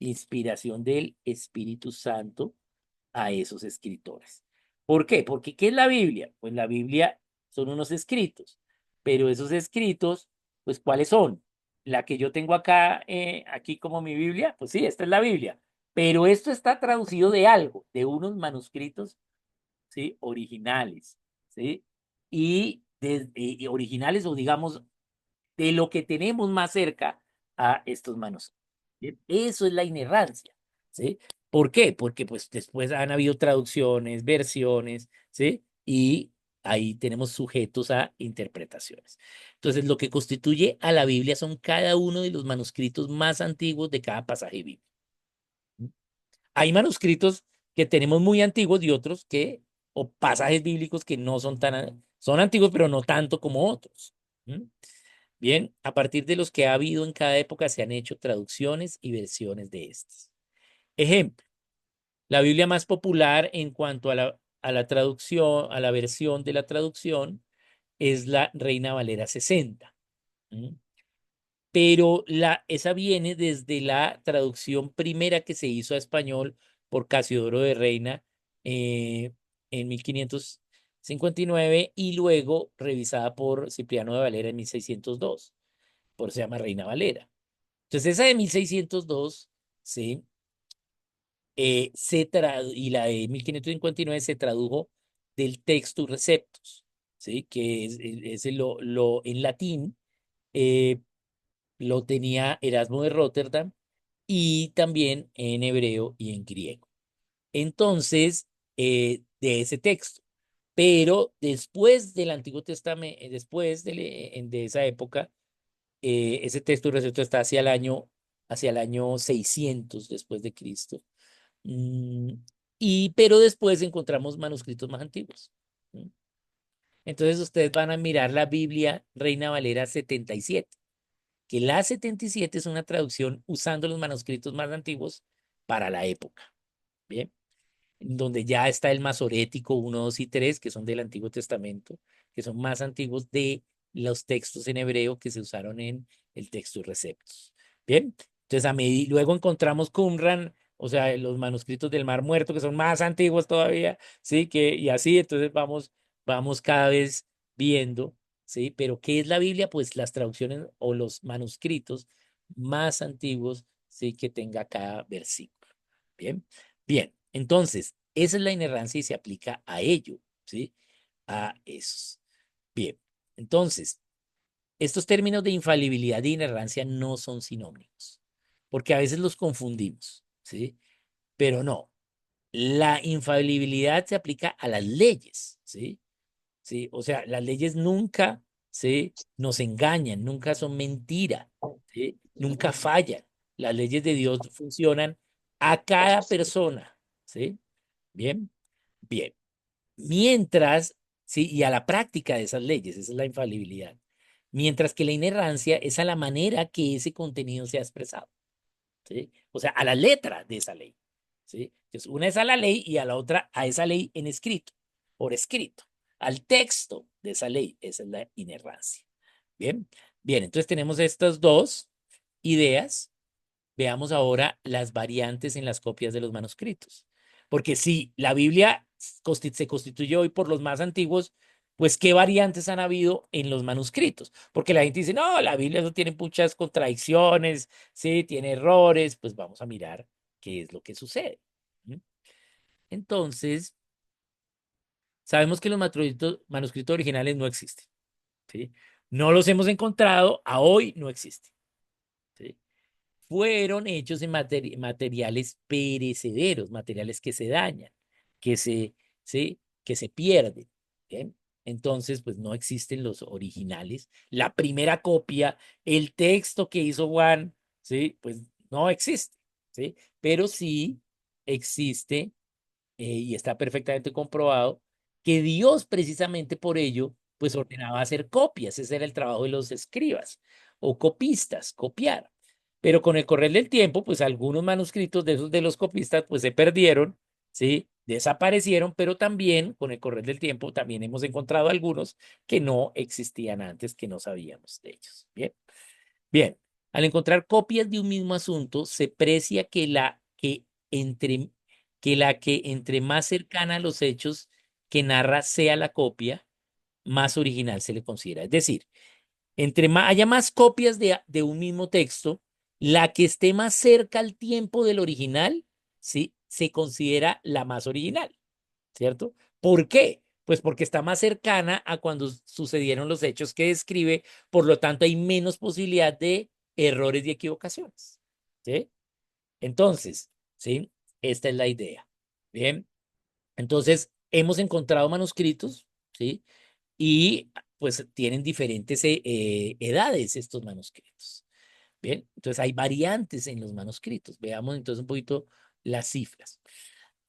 inspiración del Espíritu Santo a esos escritores. ¿Por qué? Porque ¿qué es la Biblia? Pues la Biblia son unos escritos, pero esos escritos, pues ¿cuáles son? la que yo tengo acá, aquí como mi Biblia, pues sí, esta es la Biblia, pero esto está traducido de algo, de unos manuscritos, ¿sí? Originales, ¿sí? Y originales o digamos de lo que tenemos más cerca a estos manuscritos. Bien, eso es la inerrancia, ¿sí? ¿Por qué? Porque pues después han habido traducciones, versiones, ¿sí? Y ahí tenemos sujetos a interpretaciones. Entonces, lo que constituye a la Biblia son cada uno de los manuscritos más antiguos de cada pasaje bíblico. Hay manuscritos que tenemos muy antiguos y otros que, o pasajes bíblicos que no son tan, son antiguos, pero no tanto como otros. ¿Mm? Bien, a partir de los que ha habido en cada época se han hecho traducciones y versiones de estas. Ejemplo, la Biblia más popular en cuanto a la traducción, a la versión de la traducción, es la Reina Valera 60. ¿Mm? Pero esa viene desde la traducción primera que se hizo a español por Casiodoro de Reina eh, en 1559 y luego revisada por Cipriano de Valera en 1602. Por eso se llama Reina Valera. Entonces, esa de 1602, ¿sí? Y la de 1559 se tradujo del Textus Receptus, ¿sí? Que en latín eh, lo tenía Erasmo de Rotterdam y también en hebreo y en griego. Entonces, de ese texto. Pero después del Antiguo Testamento, después de esa época, ese texto recepto está hacia el año 600 después de Cristo. Mm, pero después encontramos manuscritos más antiguos. ¿Mm? Entonces ustedes van a mirar la Biblia Reina Valera 77, que la 77 es una traducción usando los manuscritos más antiguos para la época. Bien, donde ya está el Masorético 1, 2 y 3, que son del Antiguo Testamento, que son más antiguos de los textos en hebreo que se usaron en el texto Receptus. Bien, entonces luego encontramos Qumran, o sea, los manuscritos del Mar Muerto, que son más antiguos todavía, ¿sí? Y así, entonces vamos cada vez viendo, ¿sí? Pero ¿qué es la Biblia? Pues las traducciones o los manuscritos más antiguos, ¿sí? Que tenga cada versículo. Bien. Bien, entonces, esa es la inerrancia y se aplica a ello, ¿sí? A esos. Bien, entonces, estos términos de infalibilidad y inerrancia no son sinónimos, porque a veces los confundimos, ¿sí? Pero no, la infalibilidad se aplica a las leyes, ¿sí? ¿Sí? O sea, las leyes nunca, ¿sí? Nos engañan, nunca son mentira, ¿sí? Nunca fallan. Las leyes de Dios funcionan a cada persona, ¿sí? Bien, bien. Mientras, sí, y a la práctica de esas leyes, esa es la infalibilidad. Mientras que la inerrancia es a la manera que ese contenido se ha expresado, ¿sí? O sea, a la letra de esa ley, ¿sí? Entonces, una es a la ley y a la otra a esa ley en escrito, por escrito, al texto de esa ley, esa es la inerrancia. Bien, bien, entonces tenemos estas dos ideas. Veamos ahora las variantes en las copias de los manuscritos. Porque si la Biblia se constituye hoy por los más antiguos, pues ¿qué variantes han habido en los manuscritos? Porque la gente dice, no, la Biblia no tiene muchas contradicciones, sí, tiene errores, pues vamos a mirar qué es lo que sucede. ¿Mm? Entonces, sabemos que los manuscritos originales no existen, ¿sí? No los hemos encontrado, a hoy no existen, ¿sí? Fueron hechos en materiales perecederos, materiales que se dañan, que se, ¿sí? Que se pierden. ¿Bien? Entonces, pues no existen los originales. La primera copia, el texto que hizo Juan, ¿sí? Pues no existe, ¿sí? Pero sí existe y está perfectamente comprobado que Dios precisamente por ello, pues ordenaba hacer copias. Ese era el trabajo de los escribas o copistas, copiar. Pero con el correr del tiempo, pues algunos manuscritos de esos de los copistas, pues se perdieron, ¿sí? Desaparecieron, pero también con el correr del tiempo, también hemos encontrado algunos que no existían antes, que no sabíamos de ellos. Bien, bien. Al encontrar copias de un mismo asunto, se precia entre que la que entre más cercana a los hechos que narra sea la copia, más original se le considera. Es decir, Entre más, haya más copias de un mismo texto, la que esté más cerca al tiempo del original, ¿sí? Se considera la más original, ¿cierto? ¿Por qué? Pues porque está más cercana a cuando sucedieron los hechos que describe, por lo tanto hay menos posibilidad de errores y equivocaciones, ¿sí? Entonces, ¿sí? Esta es la idea. Bien, entonces hemos encontrado manuscritos, ¿sí? Y pues tienen diferentes edades estos manuscritos. Bien, entonces hay variantes en los manuscritos. Veamos entonces un poquito las cifras.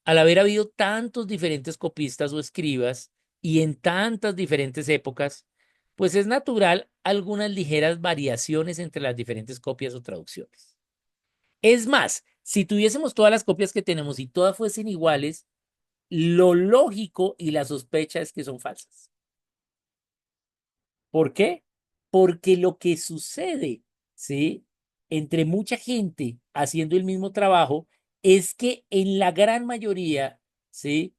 Al haber habido tantos diferentes copistas o escribas y en tantas diferentes épocas, pues es natural algunas ligeras variaciones entre las diferentes copias o traducciones. Es más, si tuviésemos todas las copias que tenemos y todas fuesen iguales, lo lógico y la sospecha es que son falsas. ¿Por qué? Porque lo que sucede, ¿sí? Entre mucha gente haciendo el mismo trabajo es que en la gran mayoría, ¿sí?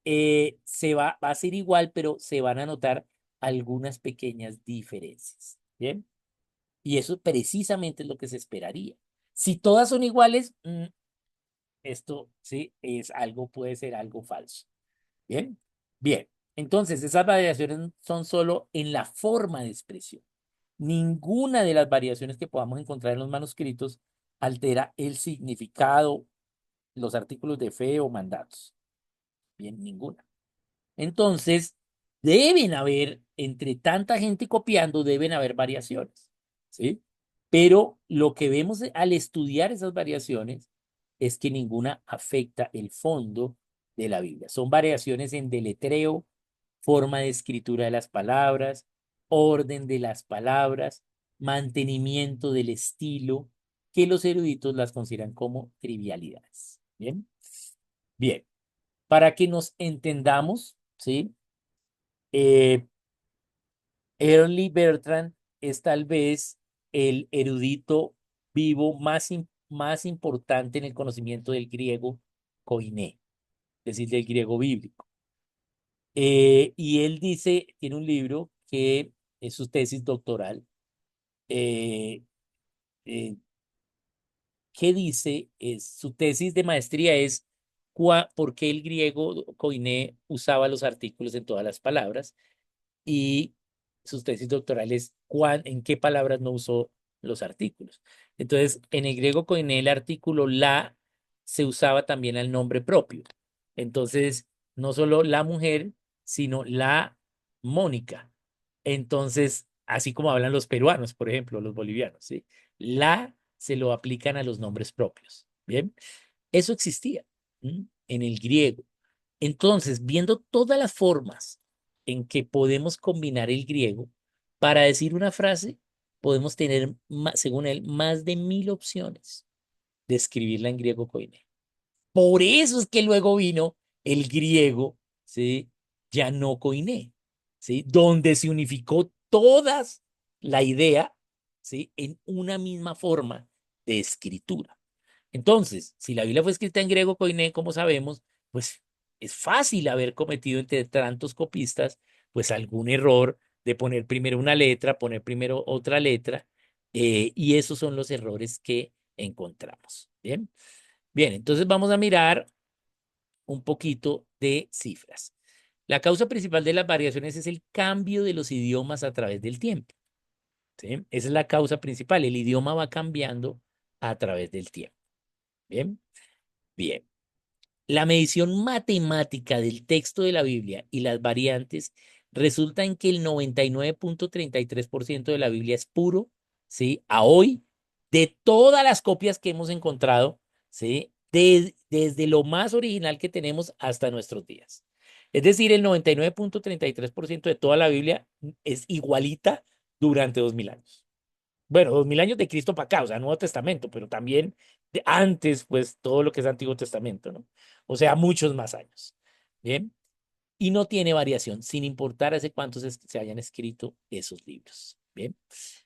Va a ser igual, pero se van a notar algunas pequeñas diferencias. ¿Bien? Y eso precisamente es lo que se esperaría. Si todas son iguales, esto, ¿sí? Es algo, puede ser algo falso. ¿Bien? Bien. Entonces, esas variaciones son solo en la forma de expresión. Ninguna de las variaciones que podamos encontrar en los manuscritos altera el significado, los artículos de fe o mandatos. Bien, ninguna. Entonces, deben haber, entre tanta gente copiando, deben haber variaciones, ¿sí? Pero lo que vemos al estudiar esas variaciones es que ninguna afecta el fondo de la Biblia. Son variaciones en deletreo, forma de escritura de las palabras, orden de las palabras, mantenimiento del estilo, que los eruditos las consideran como trivialidades. Bien, bien, para que nos entendamos, ¿sí? Eh, Early Bertrand es tal vez el erudito vivo más importante en el conocimiento del griego koiné, es decir, del griego bíblico. Y él dice, tiene un libro que es su tesis doctoral, eh, eh, que dice, su tesis de maestría es por qué el griego koiné usaba los artículos en todas las palabras y sus tesis doctorales en qué palabras no usó los artículos. Entonces, en el griego koiné el artículo la se usaba también al nombre propio. Entonces, no solo la mujer, sino la Mónica. Entonces, así como hablan los peruanos, por ejemplo, los bolivianos, ¿sí? La se lo aplican a los nombres propios. Bien, eso existía en el griego. Entonces, viendo todas las formas en que podemos combinar el griego para decir una frase, podemos tener, según él, más de 1000 opciones de escribirla en griego koiné. Por eso es que luego vino el griego, ¿sí? Ya no koiné, ¿sí? Donde se unificó todas la idea, ¿sí? En una misma forma de escritura. Entonces, si la Biblia fue escrita en griego koiné, como sabemos, pues es fácil haber cometido entre tantos copistas, pues algún error de poner primero una letra, poner primero otra letra, y esos son los errores que encontramos. Bien, bien, entonces vamos a mirar un poquito de cifras. La causa principal de las variaciones es el cambio de los idiomas a través del tiempo. ¿Sí? Esa es la causa principal. El idioma va cambiando a través del tiempo. Bien, bien. La medición matemática del texto de la Biblia y las variantes resulta en que el 99,33% de la Biblia es puro, ¿sí? A hoy, de todas las copias que hemos encontrado, ¿sí? Desde lo más original que tenemos hasta nuestros días. Es decir, el 99,33% de toda la Biblia es igualita durante 2000 años. Bueno, 2000 años de Cristo para acá, o sea, Nuevo Testamento, pero también antes, pues, todo lo que es Antiguo Testamento, ¿no? O sea, muchos más años. Bien. Y no tiene variación, sin importar hace cuántos se hayan escrito esos libros. Bien.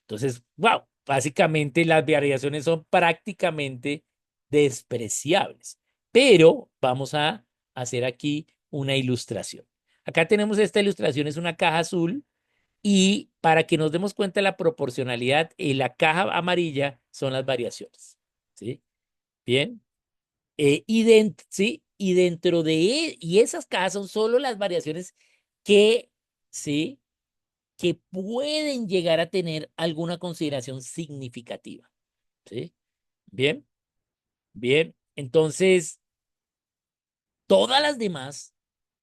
Entonces, wow, básicamente las variaciones son prácticamente despreciables. Pero vamos a hacer aquí una ilustración. Acá tenemos esta ilustración, es una caja azul Y para que nos demos cuenta de la proporcionalidad, en la caja amarilla son las variaciones. ¿Sí? Bien. ¿Sí? Y dentro y esas cajas son solo las variaciones que, ¿sí? Que pueden llegar a tener alguna consideración significativa. ¿Sí? Bien, bien. Entonces, todas las demás,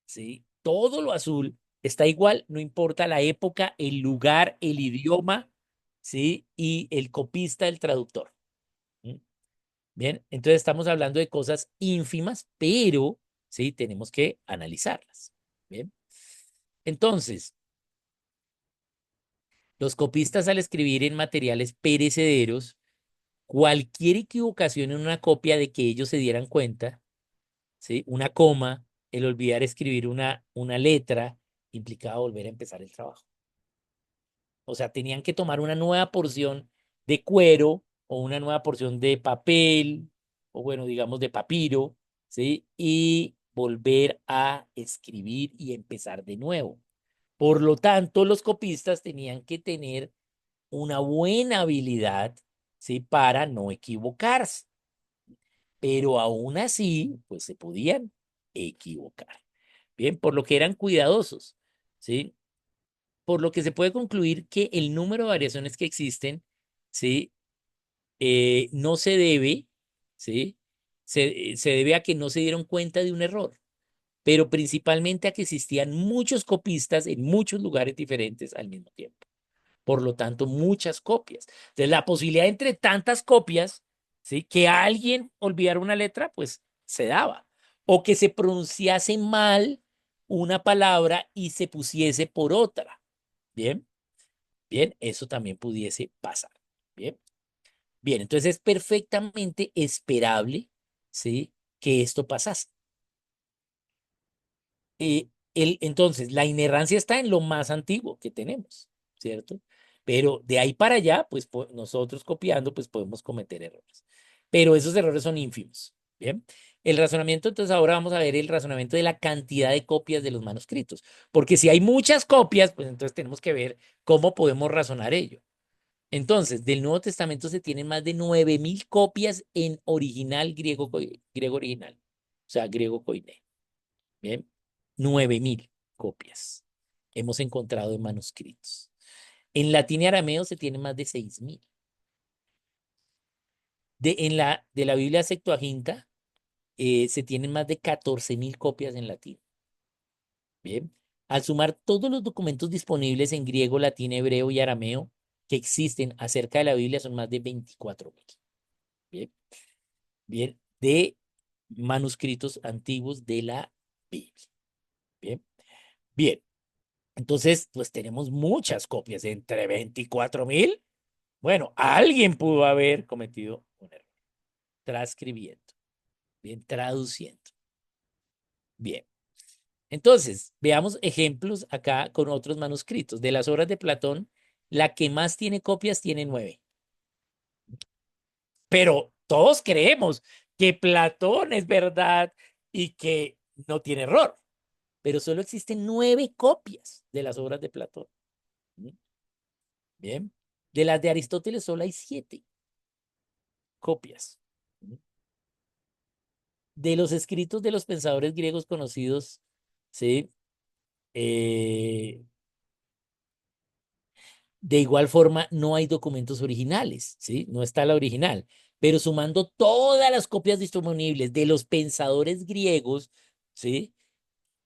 ¿sí? Todo lo azul está igual, no importa la época, el lugar, el idioma, ¿sí? Y el copista, el traductor. ¿Sí? Bien, entonces estamos hablando de cosas ínfimas, pero, ¿sí? Tenemos que analizarlas. Bien. Entonces, los copistas al escribir en materiales perecederos, cualquier equivocación en una copia de que ellos se dieran cuenta, ¿sí? Una coma, el olvidar escribir una letra, implicaba volver a empezar el trabajo. O sea, tenían que tomar una nueva porción de cuero o una nueva porción de papel, o bueno, digamos de papiro, ¿sí? Y volver a escribir y empezar de nuevo. Por lo tanto, los copistas tenían que tener una buena habilidad, ¿sí? Para no equivocarse. Pero aún así, pues se podían equivocar. Bien, por lo que eran cuidadosos, ¿sí? Por lo que se puede concluir que el número de variaciones que existen, ¿sí? No se debe, ¿sí? Se debe a que no se dieron cuenta de un error, pero principalmente a que existían muchos copistas en muchos lugares diferentes al mismo tiempo. Por lo tanto, muchas copias. Entonces, la posibilidad entre tantas copias, ¿sí? Que alguien olvidara una letra, pues se daba. O que se pronunciase mal una palabra y se pusiese por otra. Bien, bien, eso también pudiese pasar. Bien, bien, entonces es perfectamente esperable, ¿sí? Que esto pasase. Entonces, la inerrancia está en lo más antiguo que tenemos, ¿cierto? Pero de ahí para allá, pues nosotros copiando, pues podemos cometer errores. Pero esos errores son ínfimos, ¿bien? El razonamiento, entonces ahora vamos a ver el razonamiento de la cantidad de copias de los manuscritos, porque si hay muchas copias, pues entonces tenemos que ver cómo podemos razonar ello. Entonces, del Nuevo Testamento se tienen más de 9.000 copias en original griego, griego original, o sea, griego koiné. Bien, 9.000 copias hemos encontrado en manuscritos. En latín y arameo se tienen más de 6.000. De la Biblia Septuaginta se tienen más de 14.000 copias en latín. Bien, al sumar todos los documentos disponibles en griego, latín, hebreo y arameo que existen acerca de la Biblia son más de 24.000. Bien, bien, de manuscritos antiguos de la Biblia. Bien, bien. Entonces, pues tenemos muchas copias, entre 24.000. Bueno, alguien pudo haber cometido un error. Transcribiendo, bien, traduciendo. Bien. Entonces, veamos ejemplos acá con otros manuscritos. De las obras de Platón, la que más tiene copias tiene 9. Pero todos creemos que Platón es verdad y que no tiene error. Pero solo existen 9 copias de las obras de Platón. ¿Mm? Bien. De las de Aristóteles solo hay 7 copias. ¿Mm? De los escritos de los pensadores griegos conocidos, ¿sí? Eh, de igual forma, no hay documentos originales, ¿sí? No está la original. Pero sumando todas las copias disponibles de los pensadores griegos, ¿sí?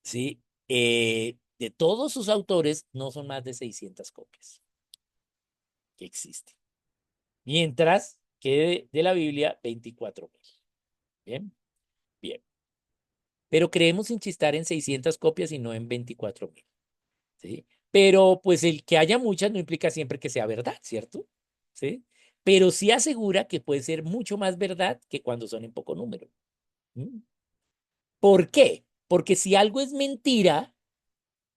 ¿Sí? De todos sus autores, no son más de 600 copias que existen. Mientras que de la Biblia, 24.000. Bien, bien. Pero creemos sin chistar en 600 copias y no en 24.000. ¿Sí? Pero pues el que haya muchas no implica siempre que sea verdad, ¿cierto? ¿Sí? Pero sí asegura que puede ser mucho más verdad que cuando son en poco número. ¿Mm? ¿Por qué? Porque si algo es mentira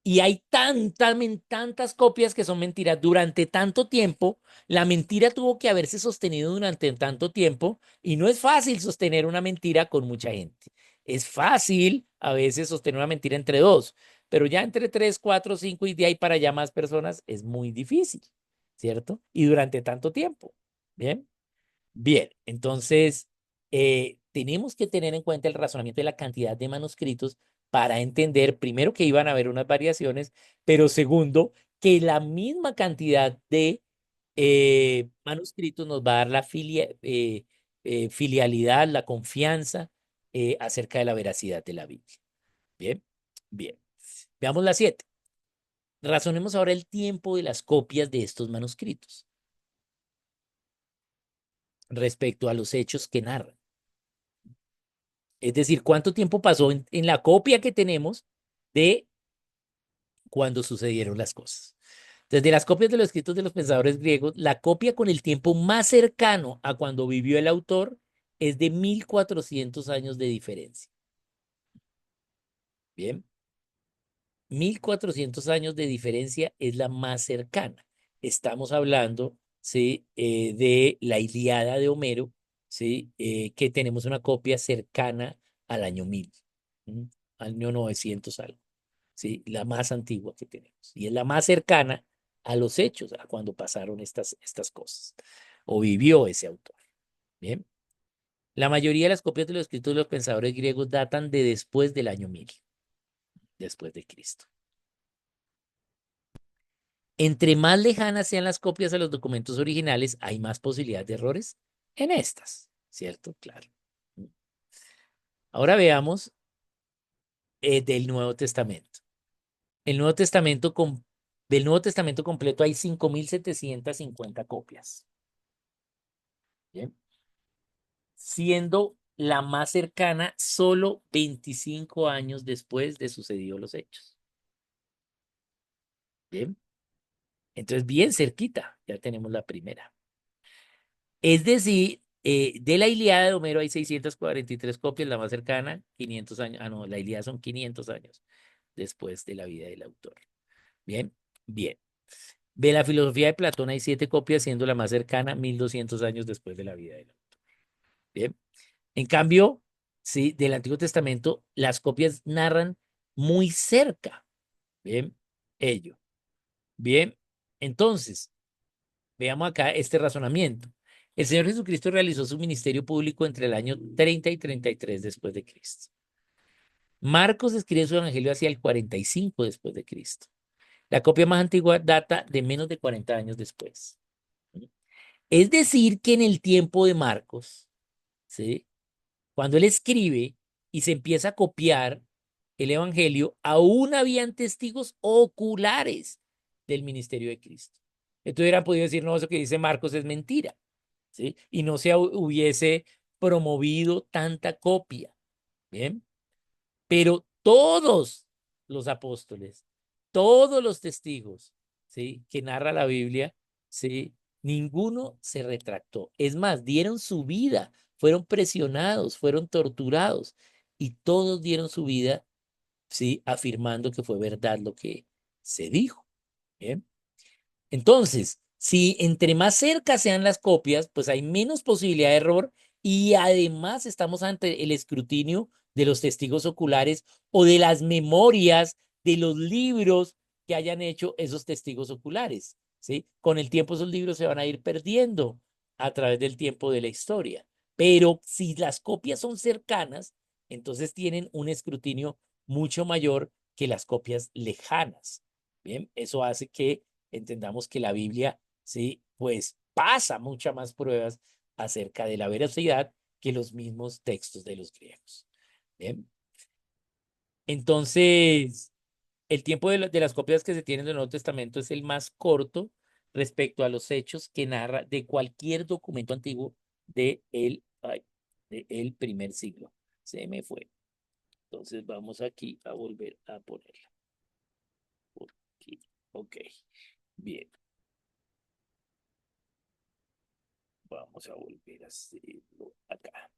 y hay tantas copias que son mentiras durante tanto tiempo, la mentira tuvo que haberse sostenido durante tanto tiempo y no es fácil sostener una mentira con mucha gente. Es fácil a veces sostener una mentira entre dos, pero ya entre 3, 4, 5 y de ahí para allá más personas es muy difícil, ¿cierto? Y durante tanto tiempo. Bien, bien, entonces tenemos que tener en cuenta el razonamiento de la cantidad de manuscritos para entender, primero, que iban a haber unas variaciones, pero segundo, que la misma cantidad de manuscritos nos va a dar la filialidad, la confianza acerca de la veracidad de la Biblia. Bien, bien. Veamos la 7. Razonemos ahora el tiempo de las copias de estos manuscritos respecto a los hechos que narran. Es decir, cuánto tiempo pasó en la copia que tenemos de cuando sucedieron las cosas. Desde las copias de los escritos de los pensadores griegos, la copia con el tiempo más cercano a cuando vivió el autor es de 1400 años de diferencia. Bien, 1400 años de diferencia es la más cercana. Estamos hablando, ¿sí? De la Ilíada de Homero, ¿sí? Que tenemos una copia cercana al año 1000, ¿m? Año 900 algo, ¿sí? La más antigua que tenemos. Y es la más cercana a los hechos, a cuando pasaron estas cosas, o vivió ese autor. Bien. La mayoría de las copias de los escritos de los pensadores griegos datan de después del año 1000, después de Cristo. Entre más lejanas sean las copias a los documentos originales, hay más posibilidad de errores en estas, ¿cierto? Claro. Ahora veamos del Nuevo Testamento. El Nuevo Testamento del Nuevo Testamento completo hay 5750 copias. Bien. Siendo la más cercana solo 25 años después de sucedidos los hechos. Bien. Entonces, bien cerquita, ya tenemos la primera. Es decir, de la Ilíada de Homero hay 643 copias, la más cercana, 500 años. Ah, no, la Ilíada son 500 años después de la vida del autor. Bien, bien. De la filosofía de Platón hay 7 copias, siendo la más cercana 1200 años después de la vida del autor. Bien. En cambio, sí, del Antiguo Testamento, las copias narran muy cerca. Bien, ello. Bien, entonces, veamos acá este razonamiento. El Señor Jesucristo realizó su ministerio público entre el año 30 y 33 después de Cristo. Marcos escribe su evangelio hacia el 45 después de Cristo. La copia más antigua data de menos de 40 años después. Es decir, que en el tiempo de Marcos, ¿sí? Cuando él escribe y se empieza a copiar el evangelio, aún habían testigos oculares del ministerio de Cristo. Entonces hubieran podido decir, no, eso que dice Marcos es mentira, ¿sí? Y no se hubiese promovido tanta copia, ¿bien? Pero todos los apóstoles, todos los testigos, ¿sí? Que narra la Biblia, ¿sí? Ninguno se retractó. Es más, dieron su vida, fueron presionados, fueron torturados y todos dieron su vida, ¿sí? Afirmando que fue verdad lo que se dijo. ¿Bien? Entonces, si entre más cerca sean las copias, pues hay menos posibilidad de error y además estamos ante el escrutinio de los testigos oculares o de las memorias de los libros que hayan hecho esos testigos oculares, ¿sí? Con el tiempo esos libros se van a ir perdiendo a través del tiempo de la historia. Pero si las copias son cercanas, entonces tienen un escrutinio mucho mayor que las copias lejanas. Bien, eso hace que entendamos que la Biblia, sí, pues pasa muchas más pruebas acerca de la veracidad que los mismos textos de los griegos. Bien, entonces, el tiempo de las copias que se tienen del Nuevo Testamento es el más corto respecto a los hechos que narra de cualquier documento antiguo de el primer siglo. Se me fue. Entonces vamos aquí a volver a ponerla. Por aquí. Ok, bien. Vamos a volver a hacerlo acá.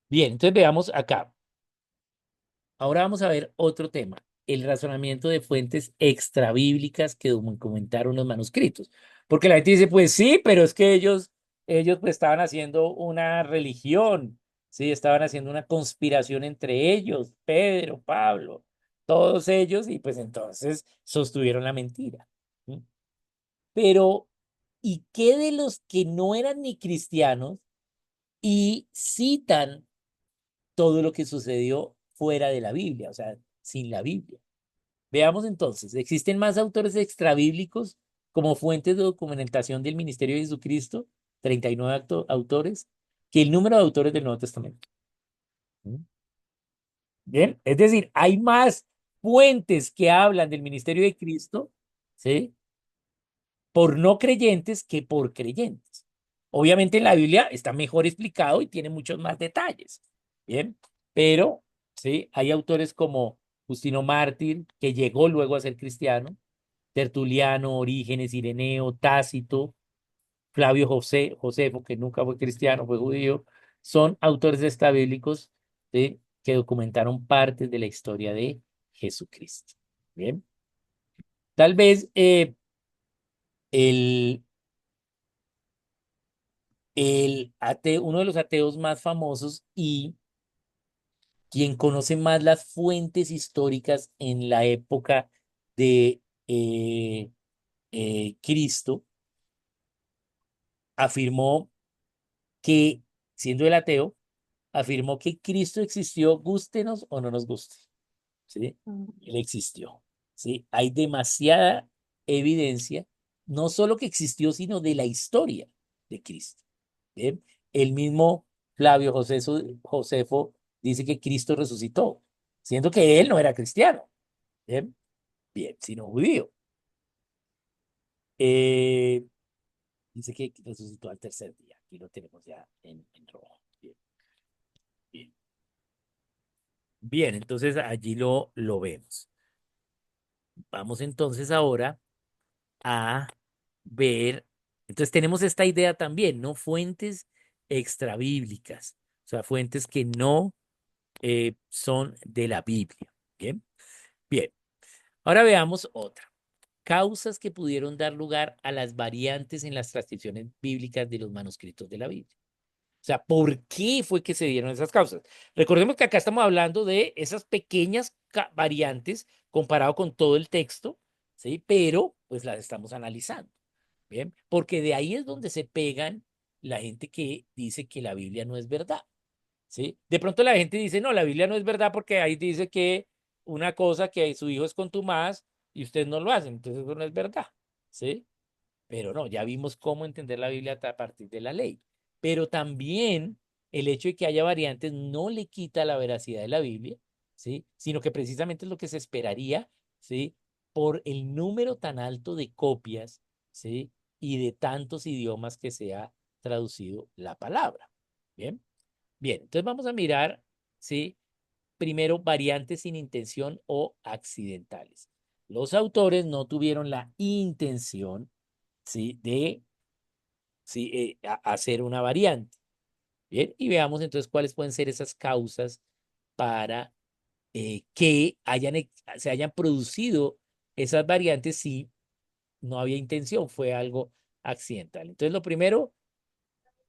Bien, entonces veamos acá. Ahora vamos a ver otro tema, el razonamiento de fuentes extrabíblicas que documentaron los manuscritos. Porque la gente dice, pues sí, pero es que ellos ellos pues estaban haciendo una religión, ¿sí? Estaban haciendo una conspiración entre ellos, Pedro, Pablo, todos ellos, y pues entonces sostuvieron la mentira. ¿Sí? Pero, ¿y qué de los que no eran ni cristianos y citan todo lo que sucedió fuera de la Biblia, o sea, sin la Biblia? Veamos entonces, ¿existen más autores extrabíblicos como fuentes de documentación del ministerio de Jesucristo? 39 autores, que el número de autores del Nuevo Testamento. ¿Mm? Bien, es decir, hay más fuentes que hablan del ministerio de Cristo, ¿sí? Por no creyentes que por creyentes. Obviamente en la Biblia está mejor explicado y tiene muchos más detalles. Bien, pero sí, hay autores como Justino Mártir, que llegó luego a ser cristiano, Tertuliano, Orígenes, Ireneo, Tácito, Flavio Josefo, que nunca fue cristiano, fue judío, son autores extrabíblicos, ¿sí? Que documentaron partes de la historia de Jesucristo. Bien, tal vez el uno de los ateos más famosos y quien conoce más las fuentes históricas en la época de Cristo, afirmó que, siendo el ateo, afirmó que Cristo existió, gústenos o no nos guste, ¿sí? Él existió, ¿sí? Hay demasiada evidencia, no solo que existió, sino de la historia de Cristo. ¿Bien? El mismo Josefo dice que Cristo resucitó, siendo que él no era cristiano, ¿bien? Bien, sino judío. Eh, dice que resucitó al tercer día. Aquí lo tenemos ya en rojo. Bien, bien. Bien, entonces allí lo vemos. Vamos entonces ahora a ver. Entonces tenemos esta idea también, ¿no? Fuentes extrabíblicas, o sea, fuentes que no son de la Biblia. Bien, bien. Ahora veamos otra. Causas que pudieron dar lugar a las variantes en las transcripciones bíblicas de los manuscritos de la Biblia. O sea, ¿por qué fue que se dieron esas causas? Recordemos que acá estamos hablando de esas pequeñas variantes comparado con todo el texto, ¿sí? Pero pues las estamos analizando, ¿bien? Porque de ahí es donde se pegan la gente que dice que la Biblia no es verdad, ¿sí? De pronto la gente dice, no, la Biblia no es verdad porque ahí dice que una cosa que su hijo es contumaz y ustedes no lo hacen, entonces eso no es verdad, ¿sí? Pero no, ya vimos cómo entender la Biblia a partir de la ley. Pero también el hecho de que haya variantes no le quita la veracidad de la Biblia, ¿sí? Sino que precisamente es lo que se esperaría, ¿sí? Por el número tan alto de copias, ¿sí? Y de tantos idiomas que se ha traducido la palabra. Bien, bien, entonces vamos a mirar, ¿sí? Primero, variantes sin intención o accidentales. Los autores no tuvieron la intención, ¿sí? De, ¿sí? Hacer una variante. Bien, y veamos entonces cuáles pueden ser esas causas para que se hayan producido esas variantes si no había intención, fue algo accidental. Entonces, lo primero,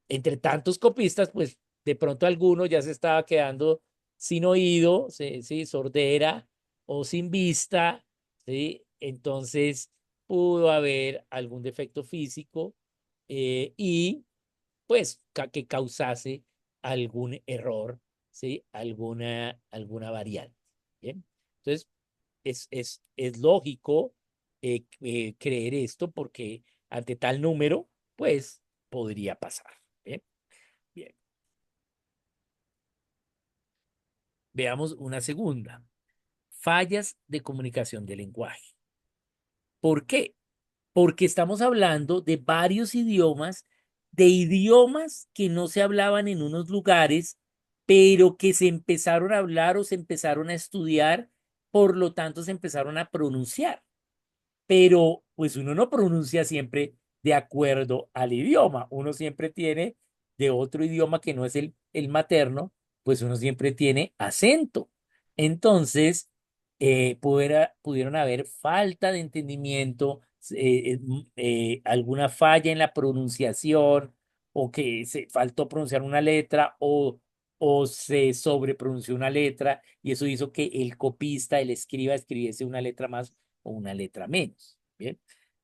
entre tantos copistas, pues de pronto alguno ya se estaba quedando sin oído, sí, sí, sordera o sin vista, ¿sí? Entonces pudo haber algún defecto físico y pues que causase algún error, ¿sí? Alguna variante. Bien, entonces es lógico creer esto porque ante tal número, pues podría pasar. Bien, bien. Veamos una segunda. Fallas de comunicación de lenguaje. ¿Por qué? Porque estamos hablando de varios idiomas, de idiomas que no se hablaban en unos lugares, pero que se empezaron a hablar o se empezaron a estudiar, por lo tanto se empezaron a pronunciar. Pero pues uno no pronuncia siempre de acuerdo al idioma, uno siempre tiene de otro idioma que no es el materno, pues uno siempre tiene acento. Entonces, pudieron haber falta de entendimiento, alguna falla en la pronunciación o que se faltó pronunciar una letra o se sobrepronunció una letra y eso hizo que el copista, el escriba, escribiese una letra más o una letra menos. Bien.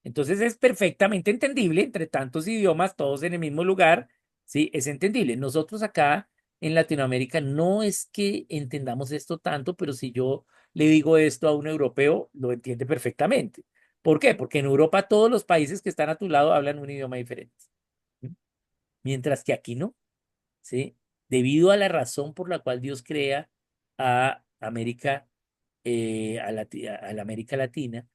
Entonces es perfectamente entendible entre tantos idiomas, todos en el mismo lugar, ¿sí? Es entendible. Nosotros acá en Latinoamérica no es que entendamos esto tanto, pero si yo le digo esto a un europeo, lo entiende perfectamente. ¿Por qué? Porque en Europa todos los países que están a tu lado hablan un idioma diferente, ¿sí? Mientras que aquí no, ¿sí? Debido a la razón por la cual Dios crea a América, a la América Latina,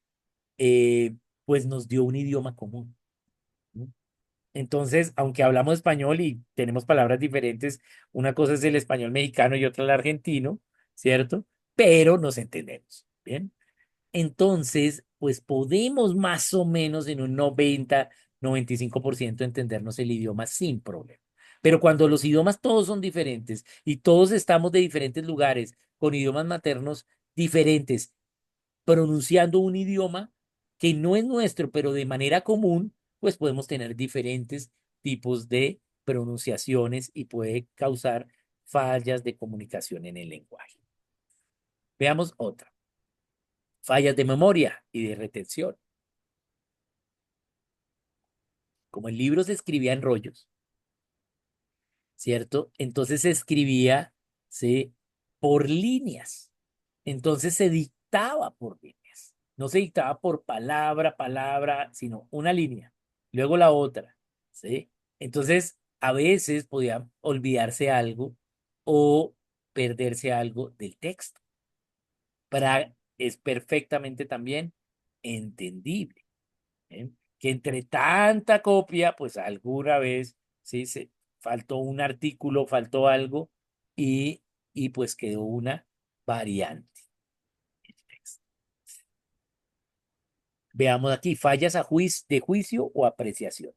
pues nos dio un idioma común, ¿no? Entonces, aunque hablamos español y tenemos palabras diferentes, una cosa es el español mexicano y otra el argentino, ¿cierto? Pero nos entendemos, ¿bien? Entonces, pues podemos más o menos en un 90-95% entendernos el idioma sin problema. Pero cuando los idiomas todos son diferentes y todos estamos de diferentes lugares, con idiomas maternos diferentes, pronunciando un idioma que no es nuestro, pero de manera común, pues podemos tener diferentes tipos de pronunciaciones y puede causar fallas de comunicación en el lenguaje. Veamos otra. Fallas de memoria y de retención. Como el libro se escribía en rollos, ¿cierto? Entonces se escribía, ¿sí? Por líneas. Entonces se dictaba por líneas. No se dictaba por palabra, palabra, sino una línea, luego la otra, ¿sí? Entonces, a veces podía olvidarse algo o perderse algo del texto. Para, es perfectamente también entendible. ¿Eh? Que entre tanta copia, pues alguna vez sí se faltó un artículo, faltó algo y, y pues quedó una variante. Veamos aquí, fallas de juicio o apreciación.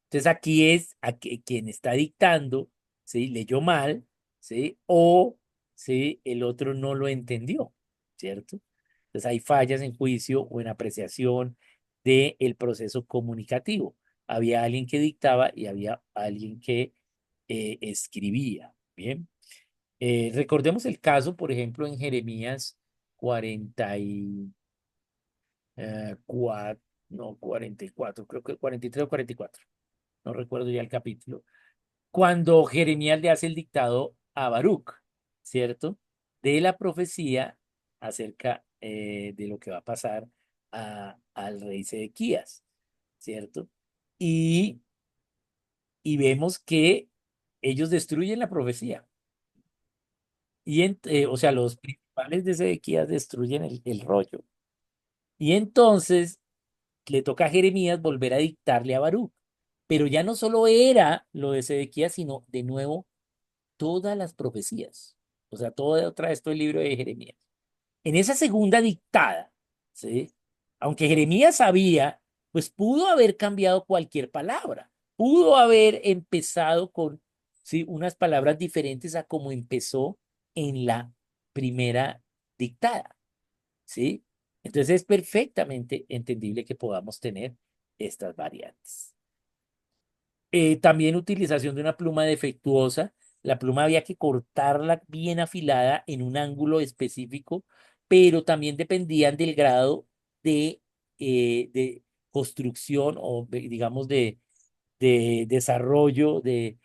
Entonces aquí es quien está dictando, ¿sí? Leyó mal, ¿sí? O, ¿sí? El otro no lo entendió, ¿cierto? Entonces hay fallas en juicio o en apreciación del proceso comunicativo. Había alguien que dictaba y había alguien que escribía, ¿bien? Recordemos el caso, por ejemplo, en Jeremías 44, no, 44, creo que 43 o 44, no recuerdo ya el capítulo, cuando Jeremías le hace el dictado a Baruch, ¿cierto? De la profecía acerca de lo que va a pasar al rey Sedequías, ¿cierto? Y, y vemos que ellos destruyen la profecía. O sea, los principales de Sedequías destruyen el rollo. Y entonces le toca a Jeremías volver a dictarle a Baruch. Pero ya no solo era lo de Sedequías, sino de nuevo todas las profecías. O sea, todo otra vez todo el libro de Jeremías. En esa segunda dictada, ¿sí? Aunque Jeremías sabía, pues pudo haber cambiado cualquier palabra. Pudo haber empezado con, ¿sí? Unas palabras diferentes a como empezó en la primera dictada, ¿sí? Entonces es perfectamente entendible que podamos tener estas variantes. También utilización de una pluma defectuosa. La pluma había que cortarla bien afilada en un ángulo específico, pero también dependían del grado de construcción o digamos de desarrollo de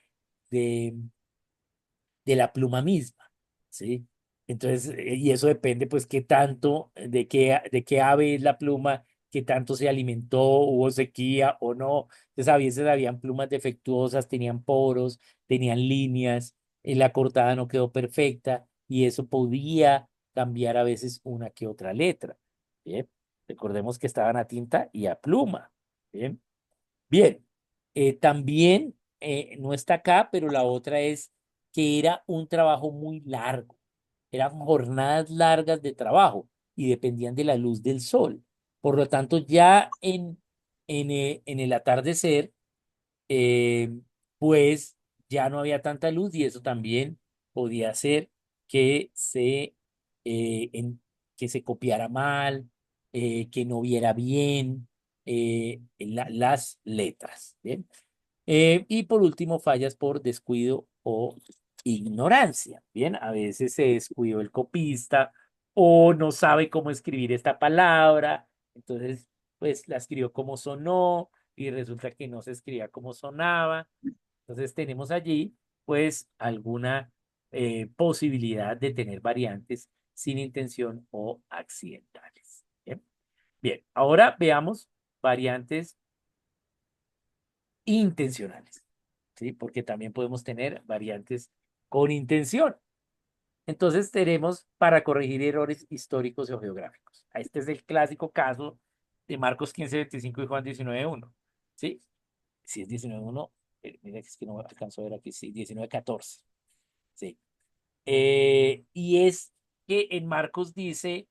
de la pluma misma, ¿sí? Entonces, y eso depende, pues, qué tanto, de qué ave es la pluma, qué tanto se alimentó, hubo sequía o no. Entonces, a veces habían plumas defectuosas, tenían poros, tenían líneas, la cortada no quedó perfecta y eso podía cambiar a veces una que otra letra, ¿bien? Recordemos que estaban a tinta y a pluma, ¿bien? Bien, también no está acá, pero la otra es que era un trabajo muy largo. Eran jornadas largas de trabajo y dependían de la luz del sol. Por lo tanto, ya en el atardecer, eh, pues ya no había tanta luz y eso también podía hacer que eh, en- que se copiara mal, que no viera bien las letras. ¿Bien? Y por último, fallas por descuido o ignorancia. Bien, a veces se descuidó el copista o no sabe cómo escribir esta palabra, entonces pues la escribió como sonó y resulta que no se escribía como sonaba. Entonces tenemos allí pues alguna posibilidad de tener variantes sin intención o accidentales. Bien, bien, ahora veamos variantes intencionales, ¿sí? Porque también podemos tener variantes con intención. Entonces tenemos para corregir errores históricos o geográficos. Este es el clásico caso de Marcos 15:25 y Juan 19:1, ¿sí? Si es 19:1, mira que es que no alcanzo a ver aquí, sí, 19:14, ¿sí? Y es que en Marcos dice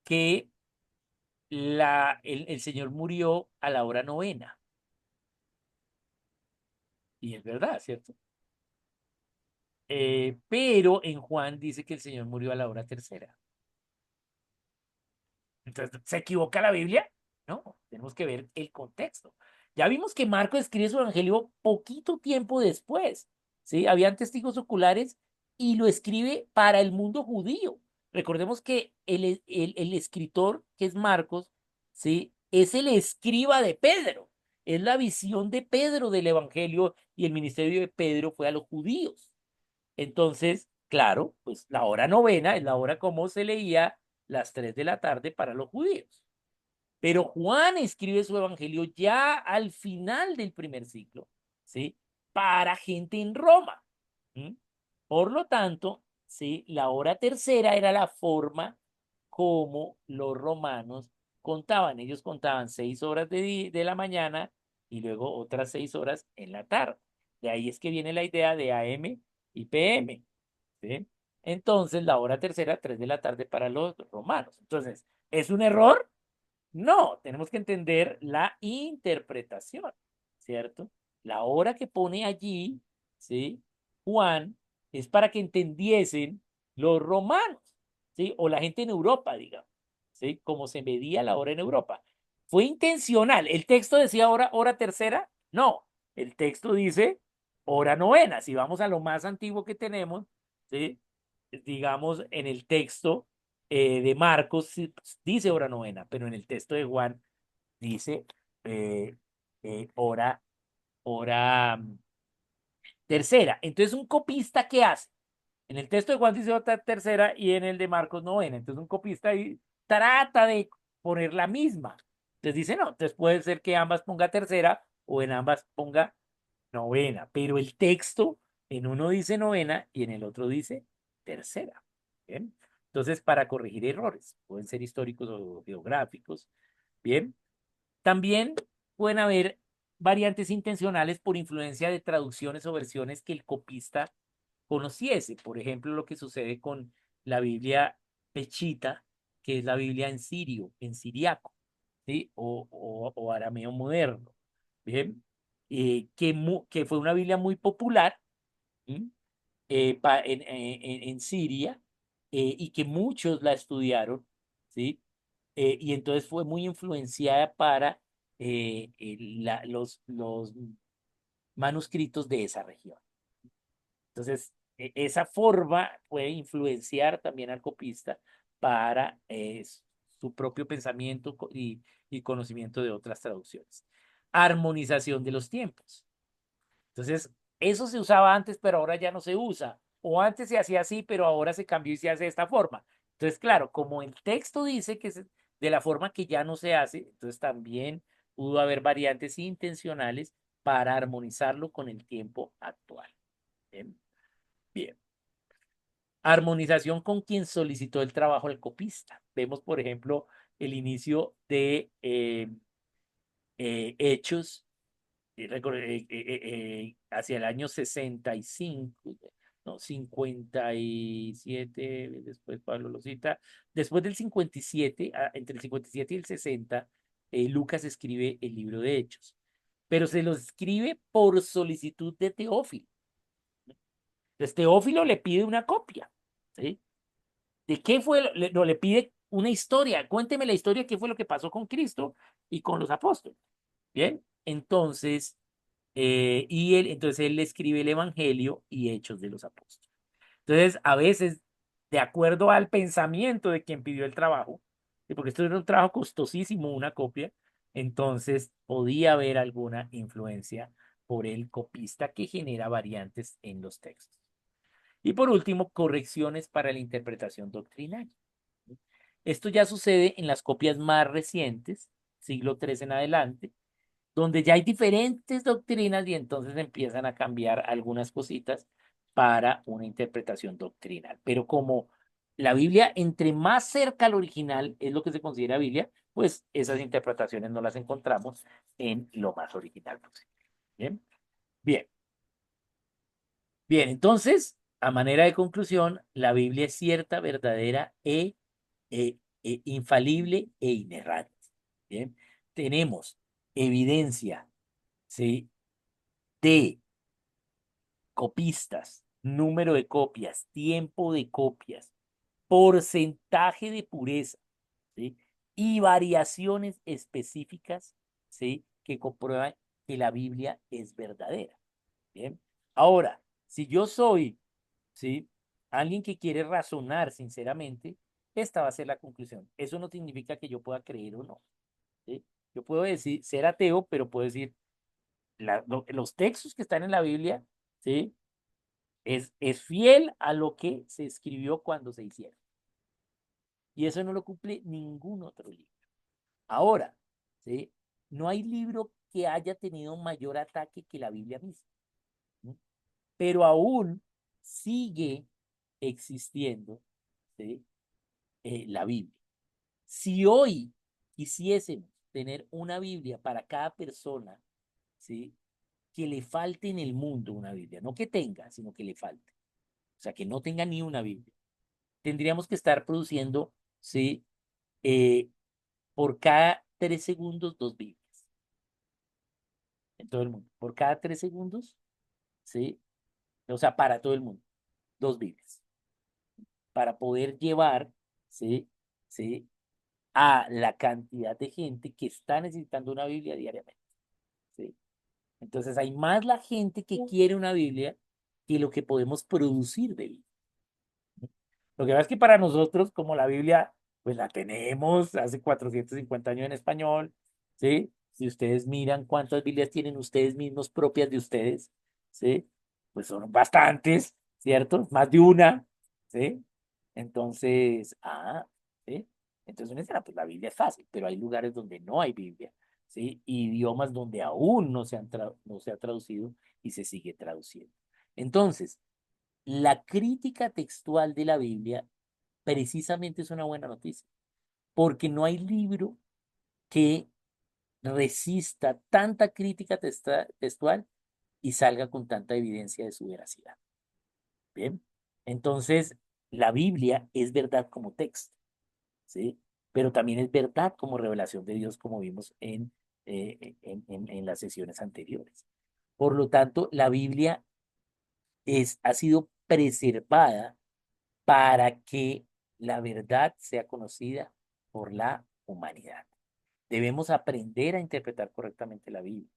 que el Señor murió a la hora novena. Y es verdad, ¿cierto? Pero en Juan dice que el Señor murió a la hora tercera. Entonces, ¿se equivoca la Biblia? No, tenemos que ver el contexto. Ya vimos que Marcos escribe su evangelio poquito tiempo después, ¿sí? Habían testigos oculares y lo escribe para el mundo judío. Recordemos que el escritor, que es Marcos, ¿sí? Es el escriba de Pedro. Es la visión de Pedro del evangelio y el ministerio de Pedro fue a los judíos. Entonces, claro, pues la hora novena es la hora como se leía las 3 de la tarde para los judíos. Pero Juan escribe su evangelio ya al final del primer siglo, ¿sí? Para gente en Roma. ¿Mm? Por lo tanto, ¿sí? La hora tercera era la forma como los romanos contaban. Ellos contaban 6 horas de la mañana y luego otras 6 horas en la tarde. De ahí es que viene la idea de AM y PM. ¿Sí? Entonces, la hora tercera, 3 de la tarde para los romanos. Entonces, ¿es un error? No, tenemos que entender la interpretación, ¿cierto? La hora que pone allí, ¿sí? Juan, es para que entendiesen los romanos, ¿sí? O la gente en Europa, digamos, ¿sí? Como se medía la hora en Europa. ¿Fue intencional? ¿El texto decía hora tercera? No, el texto dice hora novena. Si vamos a lo más antiguo que tenemos, ¿sí? Digamos, en el texto de Marcos dice hora novena, pero en el texto de Juan dice eh, hora, hora tercera. Entonces, un copista, ¿qué hace? En el texto de Juan dice hora tercera y en el de Marcos novena. Entonces, un copista ahí trata de poner la misma. Entonces dice, no, entonces puede ser que ambas ponga tercera o en ambas ponga novena, pero el texto en uno dice novena y en el otro dice tercera. Bien. Entonces, para corregir errores, pueden ser históricos o geográficos. Bien. También pueden haber variantes intencionales por influencia de traducciones o versiones que el copista conociese. Por ejemplo, lo que sucede con la Biblia pechita, que es la Biblia en sirio, en siriaco, ¿sí? O arameo moderno. Bien. Que fue una Biblia muy popular, ¿sí? En Siria, y que muchos la estudiaron, ¿sí? Y entonces fue muy influenciada para los manuscritos de esa región. Entonces, esa forma puede influenciar también al copista para su propio pensamiento y conocimiento de otras traducciones. Armonización de los tiempos. Entonces, eso se usaba antes, pero ahora ya no se usa. O antes se hacía así, pero ahora se cambió y se hace de esta forma. Entonces, claro, como el texto dice que es de la forma que ya no se hace, entonces también pudo haber variantes intencionales para armonizarlo con el tiempo actual. Bien. Bien. Armonización con quien solicitó el trabajo al copista. Vemos, por ejemplo, el inicio de Hechos hacia el año 65, no, 57, después Pablo lo cita, después del 57, entre el 57 y el 60, Lucas escribe el libro de Hechos, pero se lo escribe por solicitud de Teófilo. Entonces Teófilo le pide una copia, ¿sí? ¿De qué fue? No, le pide una historia, cuénteme la historia, qué fue lo que pasó con Cristo y con los apóstoles. Bien, entonces Entonces él le escribe el Evangelio y Hechos de los Apóstoles. Entonces, a veces, de acuerdo al pensamiento de quien pidió el trabajo, y porque esto era un trabajo costosísimo, una copia, entonces podía haber alguna influencia por el copista que genera variantes en los textos. Y por último, correcciones para la interpretación doctrinal. Esto ya sucede en las copias más recientes, siglo III en adelante, donde ya hay diferentes doctrinas y entonces empiezan a cambiar algunas cositas para una interpretación doctrinal. Pero como la Biblia, entre más cerca al original es lo que se considera Biblia, pues esas interpretaciones no las encontramos en lo más original posible. Bien, bien, bien. Entonces, a manera de conclusión, la Biblia es cierta, verdadera infalible e inerrante. Bien, tenemos evidencia, ¿sí? De copistas, número de copias, tiempo de copias, porcentaje de pureza, ¿sí? Y variaciones específicas, ¿sí? Que comprueban que la Biblia es verdadera. Bien. Ahora, si yo soy, ¿sí? Alguien que quiere razonar sinceramente, esta va a ser la conclusión. Eso no significa que yo pueda creer o no, ¿sí? Yo puedo decir, ser ateo, pero puedo decir, los textos que están en la Biblia, ¿sí? Es fiel a lo que se escribió cuando se hicieron. Y eso no lo cumple ningún otro libro. Ahora, ¿sí? No hay libro que haya tenido mayor ataque que la Biblia misma. ¿Sí? Pero aún sigue existiendo, ¿sí? La Biblia. Si hoy quisiésemos tener una Biblia para cada persona, ¿sí? Que le falte en el mundo una Biblia, no que tenga, sino que le falte. O sea, que no tenga ni una Biblia. Tendríamos que estar produciendo, ¿sí? Eh, por cada 3 segundos, 2 Biblias en todo el mundo. Por cada 3 segundos, ¿sí? O sea, para todo el mundo, 2 Biblias. Para poder llevar, ¿sí? ¿Sí? A la cantidad de gente que está necesitando una Biblia diariamente, ¿sí? Entonces hay más la gente que quiere una Biblia que lo que podemos producir de Biblia. Lo que pasa es que para nosotros, como la Biblia, pues la tenemos hace 450 años en español, ¿sí? Si ustedes miran cuántas Biblias tienen ustedes mismos propias de ustedes, ¿sí? Pues son bastantes, ¿cierto? Más de una, ¿sí? Entonces, ¿sí? Entonces uno dice, pues la Biblia es fácil, pero hay lugares donde no hay Biblia, ¿sí? Idiomas donde aún no se ha traducido y se sigue traduciendo. Entonces, la crítica textual de la Biblia precisamente es una buena noticia, porque no hay libro que resista tanta crítica textual y salga con tanta evidencia de su veracidad. Bien, entonces la Biblia es verdad como texto, ¿sí? Pero también es verdad como revelación de Dios, como vimos en las sesiones anteriores. Por lo tanto, la Biblia ha sido preservada para que la verdad sea conocida por la humanidad. Debemos aprender a interpretar correctamente la Biblia,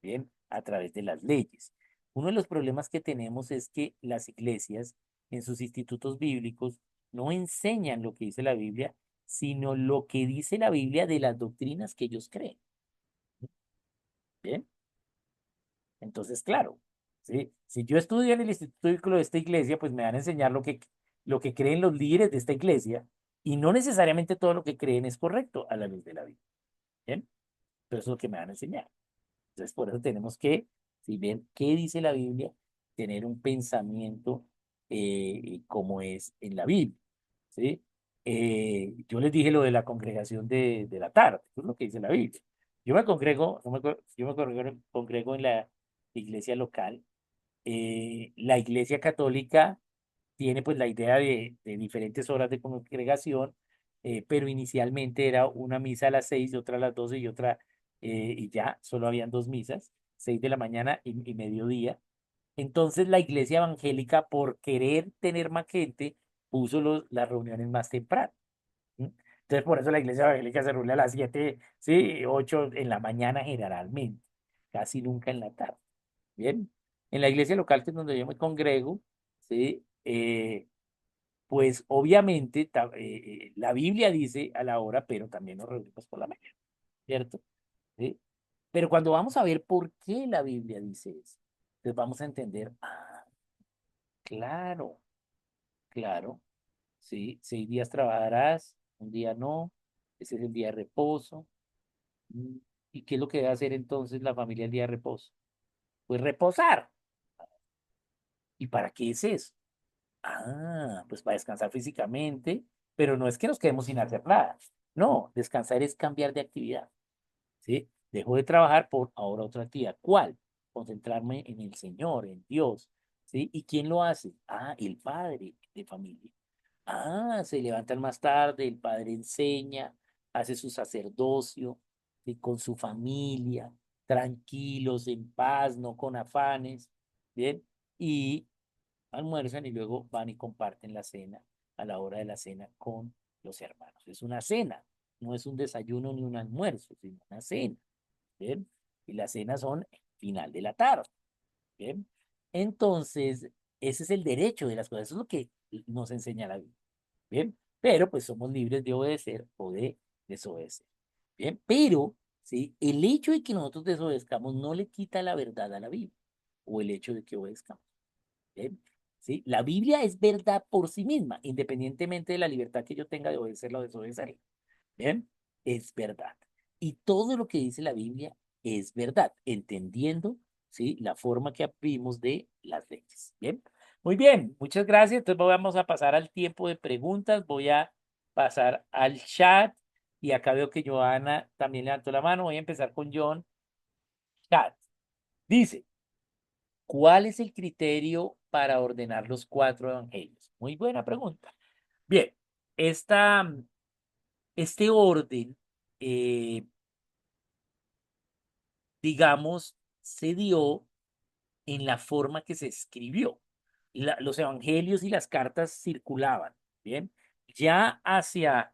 ¿bien? A través de las leyes. Uno de los problemas que tenemos es que las iglesias en sus institutos bíblicos no enseñan lo que dice la Biblia, sino lo que dice la Biblia de las doctrinas que ellos creen, ¿bien? Entonces, claro, ¿sí? Si yo estudio en el instituto bíblico de esta iglesia, pues me van a enseñar lo que creen los líderes de esta iglesia y no necesariamente todo lo que creen es correcto a la luz de la Biblia. ¿Bien? Pero eso es lo que me van a enseñar. Entonces, por eso tenemos que, si ver qué dice la Biblia, tener un pensamiento como es en la Biblia. ¿Sí? Yo les dije lo de la congregación de la tarde, eso es lo que dice la Biblia. Yo me congrego, no me, co- yo me congrego en la iglesia local. La iglesia católica tiene pues la idea de diferentes horas de congregación, pero inicialmente era una misa a las 6 y otra a las 12 y otra, y ya, solo habían 2 misas, 6 de la mañana y mediodía. Entonces la iglesia evangélica, por querer tener más gente, puso las reuniones más temprano. ¿Sí? Entonces por eso la iglesia evangélica se reúne a las 7, sí, 8 en la mañana generalmente, casi nunca en la tarde. Bien, en la iglesia local, que es donde yo me congrego, ¿sí? Pues obviamente la Biblia dice a la hora, pero también nos reunimos por la mañana, ¿cierto? ¿Sí? Pero cuando vamos a ver por qué la Biblia dice eso, entonces vamos a entender, ah, claro, claro, sí, 6 días trabajarás, un día no, ese es el día de reposo. Mm, ¿Y qué es lo que debe hacer entonces la familia el día de reposo? Pues reposar. ¿Y para qué es eso? Ah, pues para descansar físicamente, pero no es que nos quedemos sin hacer nada. No, descansar es cambiar de actividad, ¿sí? Dejo de trabajar por ahora otra actividad. ¿Cuál? Concentrarme en el Señor, en Dios, ¿sí? ¿Y quién lo hace? Ah, el padre de familia. Ah, se levantan más tarde, el padre enseña, hace su sacerdocio, ¿sí? Con su familia, tranquilos, en paz, no con afanes, ¿bien? Y almuerzan y luego van y comparten la cena a la hora de la cena con los hermanos. Es una cena, no es un desayuno ni un almuerzo, sino una cena, ¿bien? Y las cenas son final de la tarde, ¿bien? Entonces, ese es el derecho de las cosas, eso es lo que nos enseña la Biblia, ¿bien? Pero pues somos libres de obedecer o de desobedecer, ¿bien? Pero, ¿sí? El hecho de que nosotros desobedezcamos no le quita la verdad a la Biblia o el hecho de que obedezcamos. ¿Bien? ¿Sí? La Biblia es verdad por sí misma, independientemente de la libertad que yo tenga de obedecerla o desobedecerla. ¿Bien? Es verdad. Y todo lo que dice la Biblia es verdad, entendiendo, ¿sí? La forma que vimos de las leyes. ¿Bien? Muy bien, muchas gracias. Entonces vamos a pasar al tiempo de preguntas. Voy a pasar al chat. Y acá veo que Joana también levantó la mano. Voy a empezar con John. Chat. Dice, ¿cuál es el criterio para ordenar los 4 evangelios? Muy buena pregunta. Bien, esta, este orden, eh, digamos, se dio en la forma que se escribió. Los evangelios y las cartas circulaban, ¿bien? Ya hacia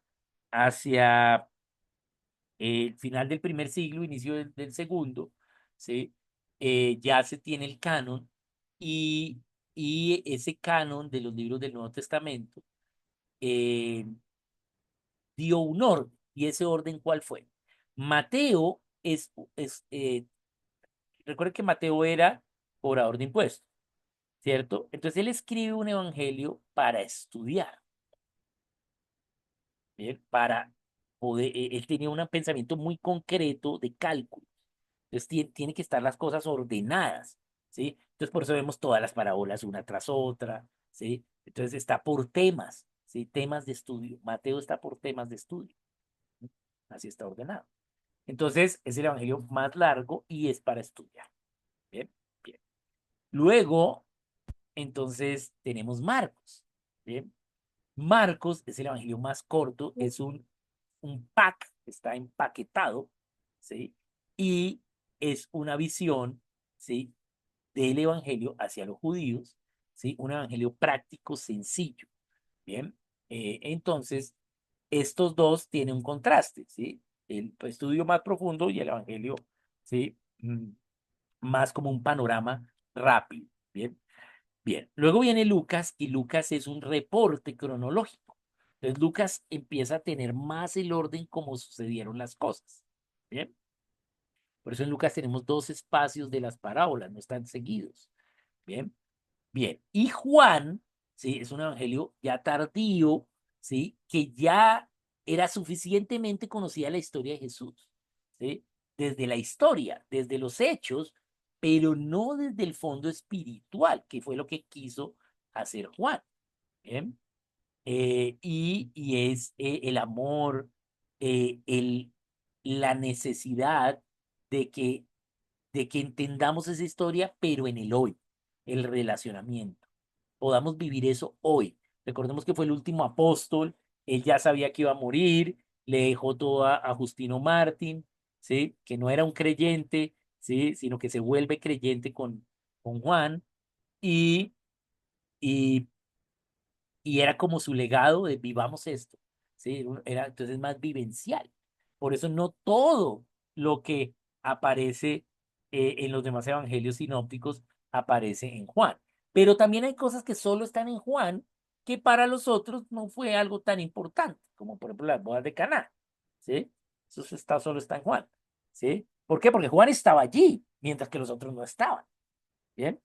el final del primer siglo, inicio del segundo, ¿sí? Ya se tiene el canon y, y ese canon de los libros del Nuevo Testamento eh, dio un orden. ¿Y ese orden cuál fue? Mateo recuerden que Mateo era cobrador de impuestos, ¿cierto? Entonces él escribe un evangelio para estudiar, ¿bien? Para poder, él tenía un pensamiento muy concreto de cálculo. Entonces tiene que estar las cosas ordenadas, ¿sí? Entonces por eso vemos todas las parábolas una tras otra, ¿sí? Entonces está por temas, ¿sí? Temas de estudio. Mateo está por temas de estudio. ¿Sí? Así está ordenado. Entonces es el evangelio más largo y es para estudiar. Bien, bien. Luego, entonces tenemos Marcos. Bien. Marcos es el evangelio más corto, es un pack, está empaquetado, ¿sí? Y es una visión, ¿sí? Del evangelio hacia los judíos, ¿sí? Un evangelio práctico, sencillo, ¿bien? Entonces, estos dos tienen un contraste, ¿sí? El estudio más profundo y el evangelio, ¿sí? Más como un panorama rápido, ¿bien? Bien, luego viene Lucas y Lucas es un reporte cronológico. Entonces Lucas empieza a tener más el orden como sucedieron las cosas. Bien, por eso en Lucas tenemos dos espacios de las parábolas, no están seguidos. Bien, bien. Y Juan, sí, es un evangelio ya tardío, sí, que ya era suficientemente conocida la historia de Jesús, sí, desde la historia, desde los hechos, pero no desde el fondo espiritual, que fue lo que quiso hacer Juan. Bien. Y es el amor, la necesidad de que entendamos esa historia, pero en el hoy, el relacionamiento. Podamos vivir eso hoy. Recordemos que fue el último apóstol, él ya sabía que iba a morir, le dejó todo a Justino Martín, ¿sí? Que no era un creyente, ¿sí? Sino que se vuelve creyente con Juan y, y y era como su legado de vivamos esto, ¿sí? Era entonces más vivencial. Por eso no todo lo que aparece en los demás evangelios sinópticos aparece en Juan. Pero también hay cosas que solo están en Juan, que para los otros no fue algo tan importante, como por ejemplo las bodas de Caná, ¿sí? Solo está en Juan, ¿sí? ¿Por qué? Porque Juan estaba allí, mientras que los otros no estaban, ¿bien?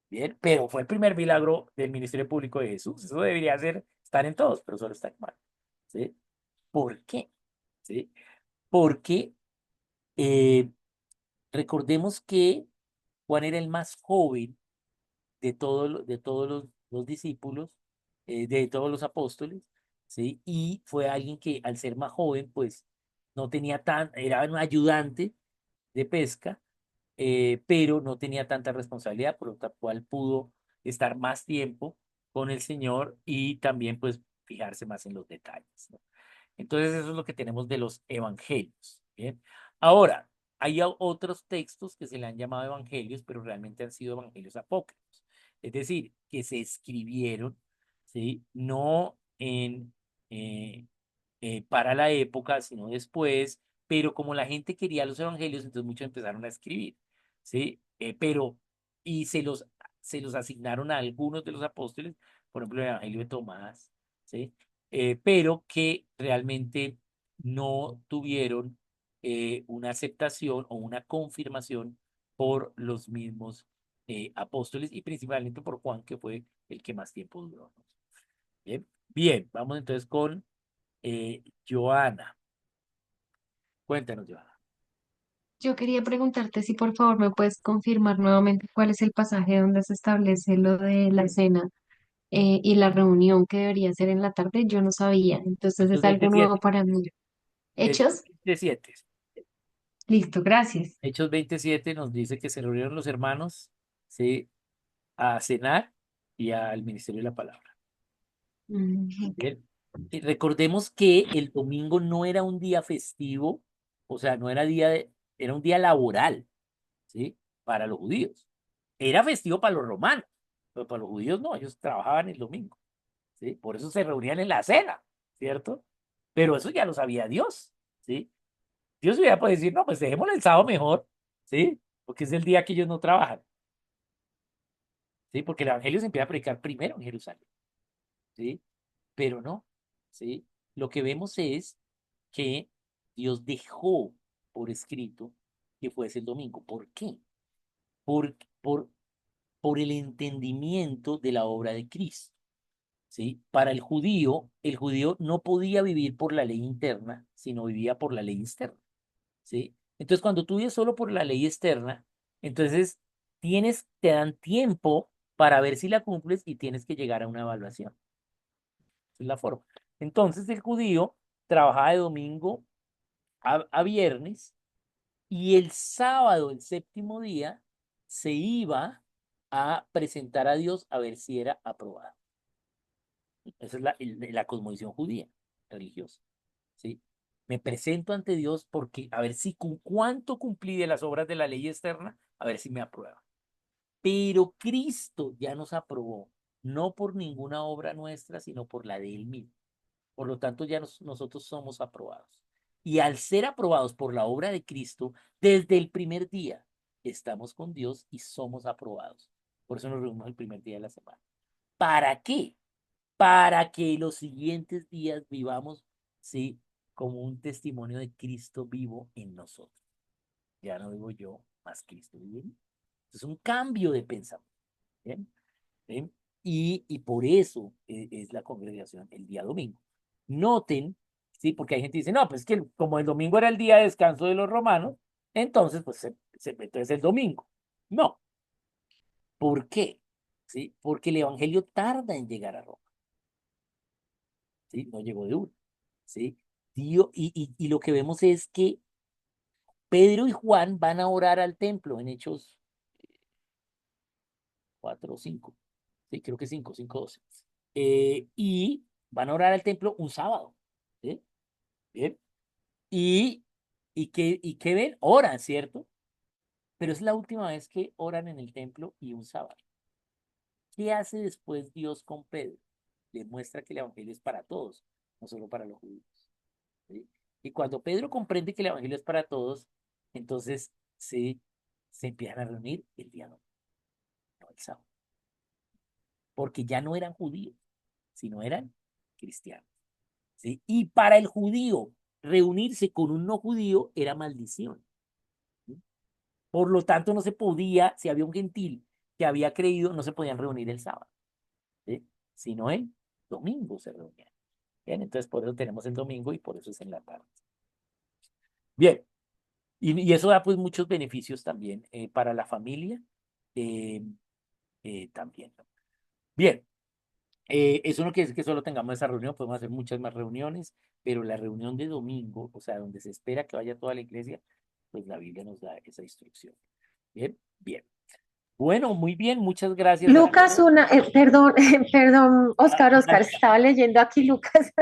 Bien, pero fue el primer milagro del ministerio público de Jesús. Eso debería ser, estar en todos, pero solo está en Juan, ¿sí? ¿Por qué? ¿Sí? Porque eh, recordemos que Juan era el más joven de todos los discípulos, de todos los apóstoles, ¿sí? Y fue alguien que al ser más joven, pues no tenía era un ayudante de pesca, pero no tenía tanta responsabilidad, por lo cual pudo estar más tiempo con el Señor y también pues fijarse más en los detalles, ¿no? Entonces eso es lo que tenemos de los evangelios, ¿bien? Ahora, hay otros textos que se le han llamado evangelios, pero realmente han sido evangelios apócrifos. Es decir, que se escribieron, ¿sí? No eh, para la época, sino después, pero como la gente quería los evangelios, entonces muchos empezaron a escribir, ¿sí? Y se los asignaron a algunos de los apóstoles, por ejemplo, el Evangelio de Tomás, ¿sí? Pero que realmente no tuvieron una aceptación o una confirmación por los mismos apóstoles y principalmente por Juan, que fue el que más tiempo duró, ¿no? Bien, bien, vamos entonces con Joana. Cuéntanos, Joana. Yo quería preguntarte si por favor me puedes confirmar nuevamente cuál es el pasaje donde se establece lo de la cena y la reunión que debería ser en la tarde. Yo no sabía, entonces Hechos es algo nuevo 27. para mí. Hechos ¿Hechos? 27. Listo, gracias. Hechos 27 nos dice que se reunieron los hermanos, ¿sí? A cenar y al ministerio de la palabra. Ok. Bien. Y recordemos que el domingo no era un día festivo, o sea, no era era un día laboral, ¿sí? Para los judíos. Era festivo para los romanos, pero para los judíos no, ellos trabajaban el domingo, ¿sí? Por eso se reunían en la cena, ¿cierto? Pero eso ya lo sabía Dios, ¿sí? Dios hubiera podido decir, no, pues dejémoslo el sábado mejor, ¿sí? Porque es el día que ellos no trabajan, ¿sí? Porque el evangelio se empieza a predicar primero en Jerusalén, ¿sí? Pero no, ¿sí? Lo que vemos es que Dios dejó por escrito que fuese el domingo. ¿Por qué? Por, por, por el entendimiento de la obra de Cristo, ¿sí? Para el judío no podía vivir por la ley interna, sino vivía por la ley externa, ¿sí? Entonces, cuando tú vives solo por la ley externa, entonces te dan tiempo para ver si la cumples y tienes que llegar a una evaluación. Esa es la forma. Entonces, el judío trabajaba de domingo a viernes y el sábado, el séptimo día, se iba a presentar a Dios a ver si era aprobado. Esa es la cosmovisión judía, religiosa, ¿sí? Me presento ante Dios porque a ver si con cuánto cumplí de las obras de la ley externa, a ver si me aprueba. Pero Cristo ya nos aprobó, no por ninguna obra nuestra, sino por la de Él mismo. Por lo tanto, ya nosotros somos aprobados. Y al ser aprobados por la obra de Cristo, desde el primer día estamos con Dios y somos aprobados. Por eso nos reunimos el primer día de la semana. ¿Para qué? Para que los siguientes días vivamos, sí, como un testimonio de Cristo vivo en nosotros. Ya no vivo yo, más Cristo vive en mí. Es un cambio de pensamiento. ¿Bien? ¿Bien? Y por eso es la congregación el día domingo. Noten, sí, porque hay gente que dice, no, pues que como el domingo era el día de descanso de los romanos, entonces, pues entonces el domingo. No, ¿por qué? ¿Sí? Porque el evangelio tarda en llegar a Roma, ¿sí? No llegó de uno, ¿sí? Y lo que vemos es que Pedro y Juan van a orar al templo en Hechos 4 o 5, sí, creo que 5, 5, 12. Y van a orar al templo un sábado, ¿sí? Bien. Y, y qué ven, oran, ¿cierto? Pero es la última vez que oran en el templo y un sábado. ¿Qué hace después Dios con Pedro? Le muestra que el evangelio es para todos, no solo para los judíos, ¿sí? Y cuando Pedro comprende que el evangelio es para todos, entonces, sí, se empiezan a reunir el día domingo, no el sábado, porque ya no eran judíos, sino eran cristianos. ¿Sí? Y para el judío, reunirse con un no judío era maldición. ¿Sí? Por lo tanto, no se podía, si había un gentil que había creído, no se podían reunir el sábado, ¿sí? Sino el domingo se reunían. Bien, entonces por eso tenemos el domingo y por eso es en la tarde. Bien, y eso da pues muchos beneficios también para la familia eh, también, ¿no? Bien, eso no quiere decir que solo tengamos esa reunión, podemos hacer muchas más reuniones, pero la reunión de domingo, o sea, donde se espera que vaya toda la iglesia, pues la Biblia nos da esa instrucción. Bien, bien. Bueno, muy bien, muchas gracias a Lucas, todos. perdón, perdón, Oscar, Dale. estaba leyendo aquí Lucas.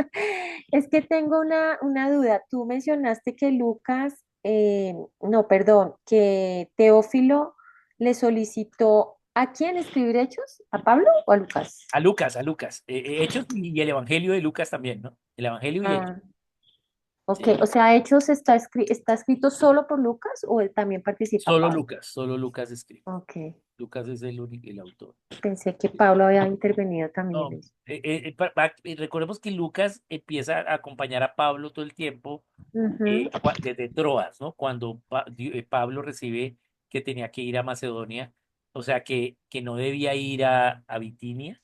Es que tengo una duda. Tú mencionaste que Lucas, no, perdón, que Teófilo le solicitó ¿a quién escribir Hechos? ¿A Pablo o a Lucas? A Lucas. Hechos y el Evangelio de Lucas también, ¿no? El Evangelio y Hechos. Ah, ok, Sí. o sea, Hechos está escrito solo por Lucas o él también participa Pablo. Solo Lucas escribe. Ok, Lucas es el único, el autor. pensé que Pablo había intervenido también en No, eso. recordemos que Lucas empieza a acompañar a Pablo todo el tiempo Ujú, desde Troas, ¿no? Cuando Pablo recibe que tenía que ir a Macedonia, o sea, que no debía ir a Bitinia,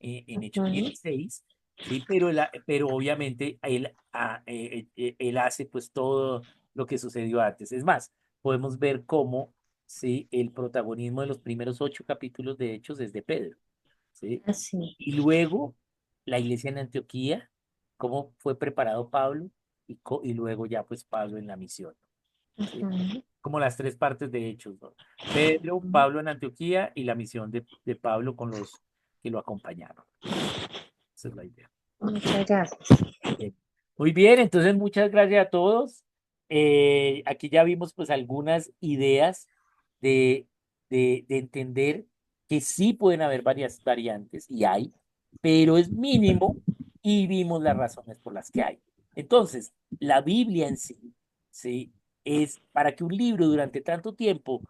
en Hechos ujú. 16, ¿sí? Pero obviamente él hace pues todo lo que sucedió antes. Es más, podemos ver cómo, ¿sí? El protagonismo de los primeros 8 capítulos de Hechos es de Pedro, ¿sí? Así. Y luego la iglesia en Antioquía, cómo fue preparado Pablo y luego ya pues Pablo en la misión, ¿sí? Ujú, Como las 3 partes de Hechos, ¿no? Pedro, ujú. Pablo en Antioquía y la misión de Pablo con los que lo acompañaron. Esa es la idea. Muchas gracias. Bien. Muy bien, entonces muchas gracias a todos. Aquí ya vimos pues algunas ideas de, de entender que sí pueden haber varias variantes y hay, pero es mínimo y vimos las razones por las que hay. Entonces, la Biblia en sí, sí, es para que un libro durante tanto tiempo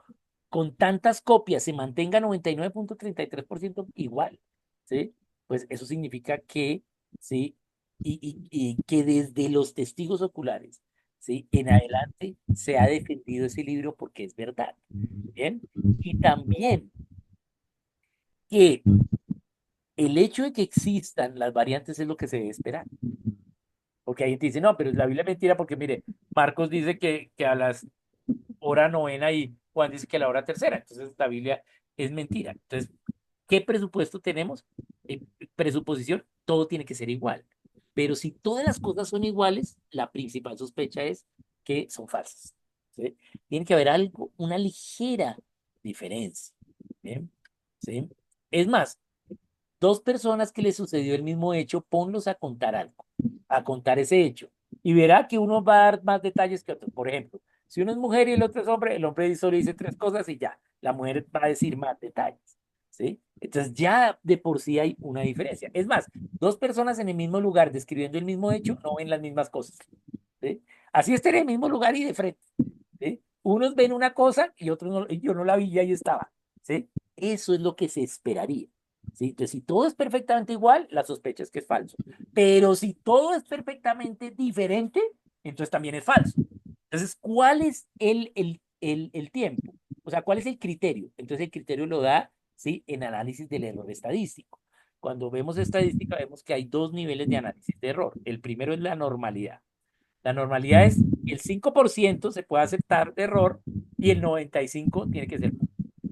con tantas copias se mantenga 99,33% igual, ¿sí? Pues eso significa que, ¿sí? Y que desde los testigos oculares, ¿sí? En adelante se ha defendido ese libro porque es verdad, ¿bien? Y también que el hecho de que existan las variantes es lo que se debe esperar. Porque hay gente que dice, no, pero la Biblia es mentira porque, mire, Marcos dice que a las hora novena y Juan dice que a la hora tercera. Entonces la Biblia es mentira. Entonces, ¿qué presupuesto tenemos? Presuposición, todo tiene que ser igual. Pero si todas las cosas son iguales, la principal sospecha es que son falsas. ¿Sí? Tiene que haber algo, una ligera diferencia. ¿Bien? ¿Sí? Es más, 2 personas que le sucedió el mismo hecho, ponlos a contar algo, a contar ese hecho, y verá que uno va a dar más detalles que otro. Por ejemplo, si uno es mujer y el otro es hombre, el hombre solo dice 3 cosas y ya, la mujer va a decir más detalles, ¿sí? Entonces ya de por sí hay una diferencia. Es más, 2 personas en el mismo lugar describiendo el mismo hecho no ven las mismas cosas, ¿sí? Así estén en el mismo lugar y de frente, ¿sí? Unos ven una cosa y otros no, y yo no la vi y ahí estaba, ¿sí? Eso es lo que se esperaría. ¿Sí? Entonces, si todo es perfectamente igual, la sospecha es que es falso. Pero si todo es perfectamente diferente, entonces también es falso. Entonces, ¿cuál es el tiempo? O sea, ¿cuál es el criterio? Entonces, el criterio lo da, ¿sí? En análisis del error estadístico. Cuando vemos estadística, vemos que hay 2 niveles de análisis de error. El primero es la normalidad. La normalidad es el 5% se puede aceptar de error y el 95% tiene que ser.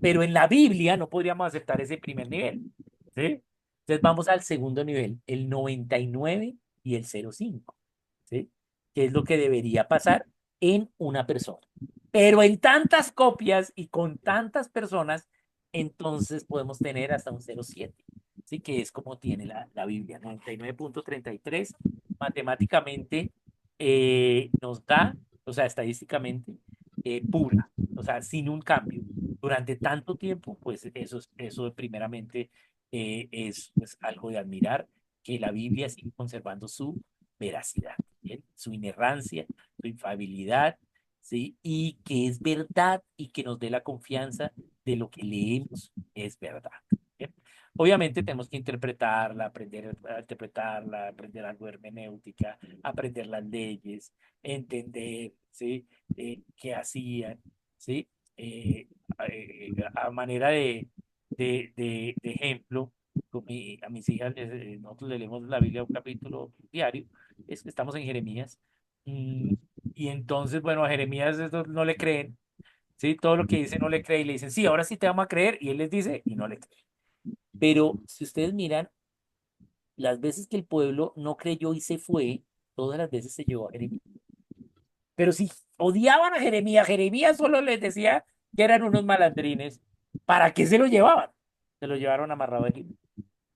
Pero en la Biblia no podríamos aceptar ese primer nivel, ¿sí? Entonces vamos al segundo nivel, el 99 y el 0,5, ¿sí? Que es lo que debería pasar en una persona. Pero en tantas copias y con tantas personas, entonces podemos tener hasta un 0,7, ¿sí? Que es como tiene la Biblia, 99,33 matemáticamente nos da, o sea, estadísticamente, pura, o sea, sin un cambio. Durante tanto tiempo, pues eso primeramente es pues, algo de admirar, que la Biblia sigue conservando su veracidad, ¿bien? Su inerrancia, su infabilidad, ¿sí? Y que es verdad y que nos dé la confianza de lo que leemos es verdad. ¿Bien? Obviamente tenemos que interpretarla, aprender a interpretarla, aprender algo de hermenéutica, aprender las leyes, entender, ¿sí? Qué hacían, ¿sí? Eh, a manera de ejemplo, a mis hijas, nosotros le leemos la Biblia un capítulo diario, es que estamos en Jeremías, mm, y entonces, bueno, a Jeremías estos no le creen, ¿sí? Todo lo que dice no le cree y le dicen, sí, ahora sí te vamos a creer, y él les dice, y no le cree. Pero si ustedes miran, las veces que el pueblo no creyó y se fue, todas las veces se llevó a Jeremías. Pero si odiaban a Jeremías solo les decía que eran unos malandrines, ¿para qué se lo llevaban? Se lo llevaron amarrado a Egipto,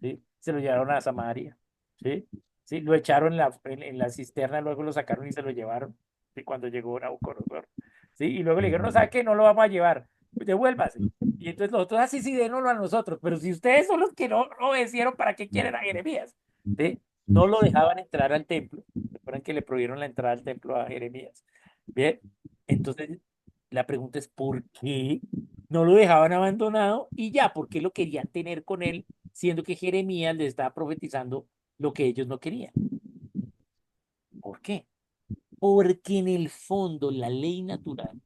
¿sí? Se lo llevaron a Samaria, ¿sí? ¿Sí? Lo echaron en la cisterna, luego lo sacaron y se lo llevaron, ¿sí? Cuando llegó Nabucodonosor, ¿sí? Y luego le dijeron, no, ¿sabe qué? No lo vamos a llevar, pues devuélvase. Y entonces los otros, así sí, dénoslo a nosotros, pero si ustedes son los que no obedecieron, ¿para qué quieren a Jeremías? ¿Sí? No lo dejaban entrar al templo. Recuerdan que le prohibieron la entrada al templo a Jeremías. Bien, entonces la pregunta es, ¿por qué no lo dejaban abandonado y ya? ¿Por qué lo querían tener con él, siendo que Jeremías les estaba profetizando lo que ellos no querían? ¿Por qué? Porque en el fondo la ley natural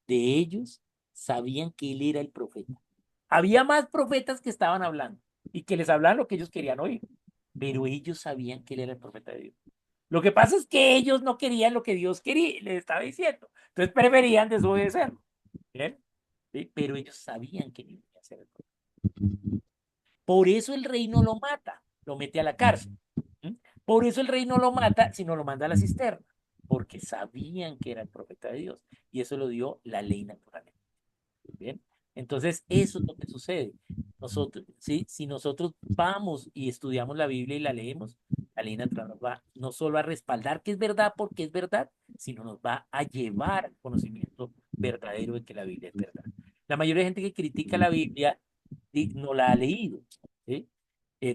de ellos sabían que él era el profeta. Había más profetas que estaban hablando y que les hablaban lo que ellos querían oír, pero ellos sabían que él era el profeta de Dios. Lo que pasa es que ellos no querían lo que Dios quería, les estaba diciendo. Entonces preferían desobedecerlo. ¿Bien? ¿Sí? Pero ellos sabían que no iba a hacer el profeta. Por eso el rey no lo mata, lo mete a la cárcel. ¿Mm? Por eso el rey no lo mata, sino lo manda a la cisterna, porque sabían que era el profeta de Dios. Y eso lo dio la ley natural. Bien, entonces eso es lo que sucede. Nosotros, ¿sí? Si nosotros vamos y estudiamos la Biblia y la leemos, la ley natural nos va no solo a respaldar que es verdad porque es verdad, sino nos va a llevar al conocimiento verdadero de que la Biblia es verdad. La mayoría de gente que critica la Biblia no la ha leído, ¿sí?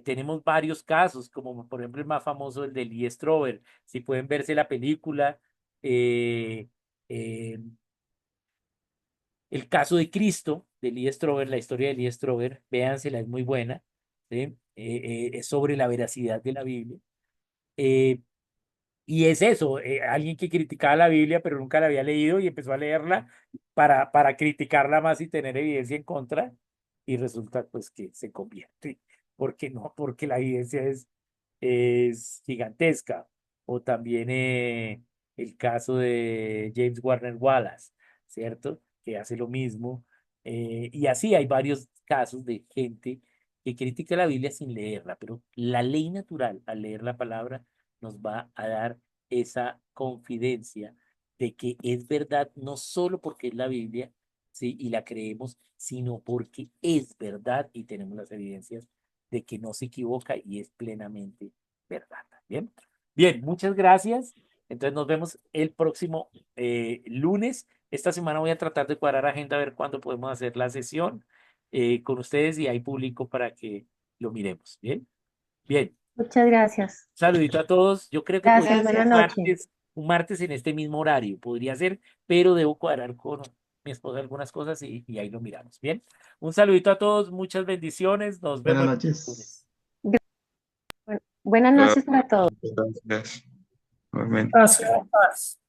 Tenemos varios casos, como por ejemplo el más famoso, el de Lee Strobel. Si pueden verse la película, eh, eh, el caso de Cristo, de Lee Strobel, la historia de Lee Strobel, véansela, es muy buena, ¿sí? Es sobre la veracidad de la Biblia. Eh, y es eso, alguien que criticaba la Biblia, pero nunca la había leído y empezó a leerla para criticarla más y tener evidencia en contra, y resulta pues que se convierte. ¿Por qué no? Porque la evidencia es gigantesca. O también el caso de James Warner Wallace, ¿cierto? Que hace lo mismo. Y así hay varios casos de gente que critica la Biblia sin leerla, pero la ley natural, al leer la palabra, nos va a dar esa confidencia de que es verdad no solo porque es la Biblia, ¿sí? Y la creemos, sino porque es verdad y tenemos las evidencias de que no se equivoca y es plenamente verdad. Bien, bien, muchas gracias. Entonces nos vemos el próximo lunes. Esta semana voy a tratar de cuadrar agenda a ver cuándo podemos hacer la sesión con ustedes y ahí publico para que lo miremos. Bien, bien. Muchas gracias. Saludito a todos. Yo creo que podría Gracias, ser buenas noches. un martes en este mismo horario. Podría ser, pero debo cuadrar con mi esposa algunas cosas y ahí lo miramos. Bien. Un saludito a todos. Muchas bendiciones. Nos Buenas vemos el noches. lunes. Buenas noches para todos. Gracias. Igualmente. Gracias.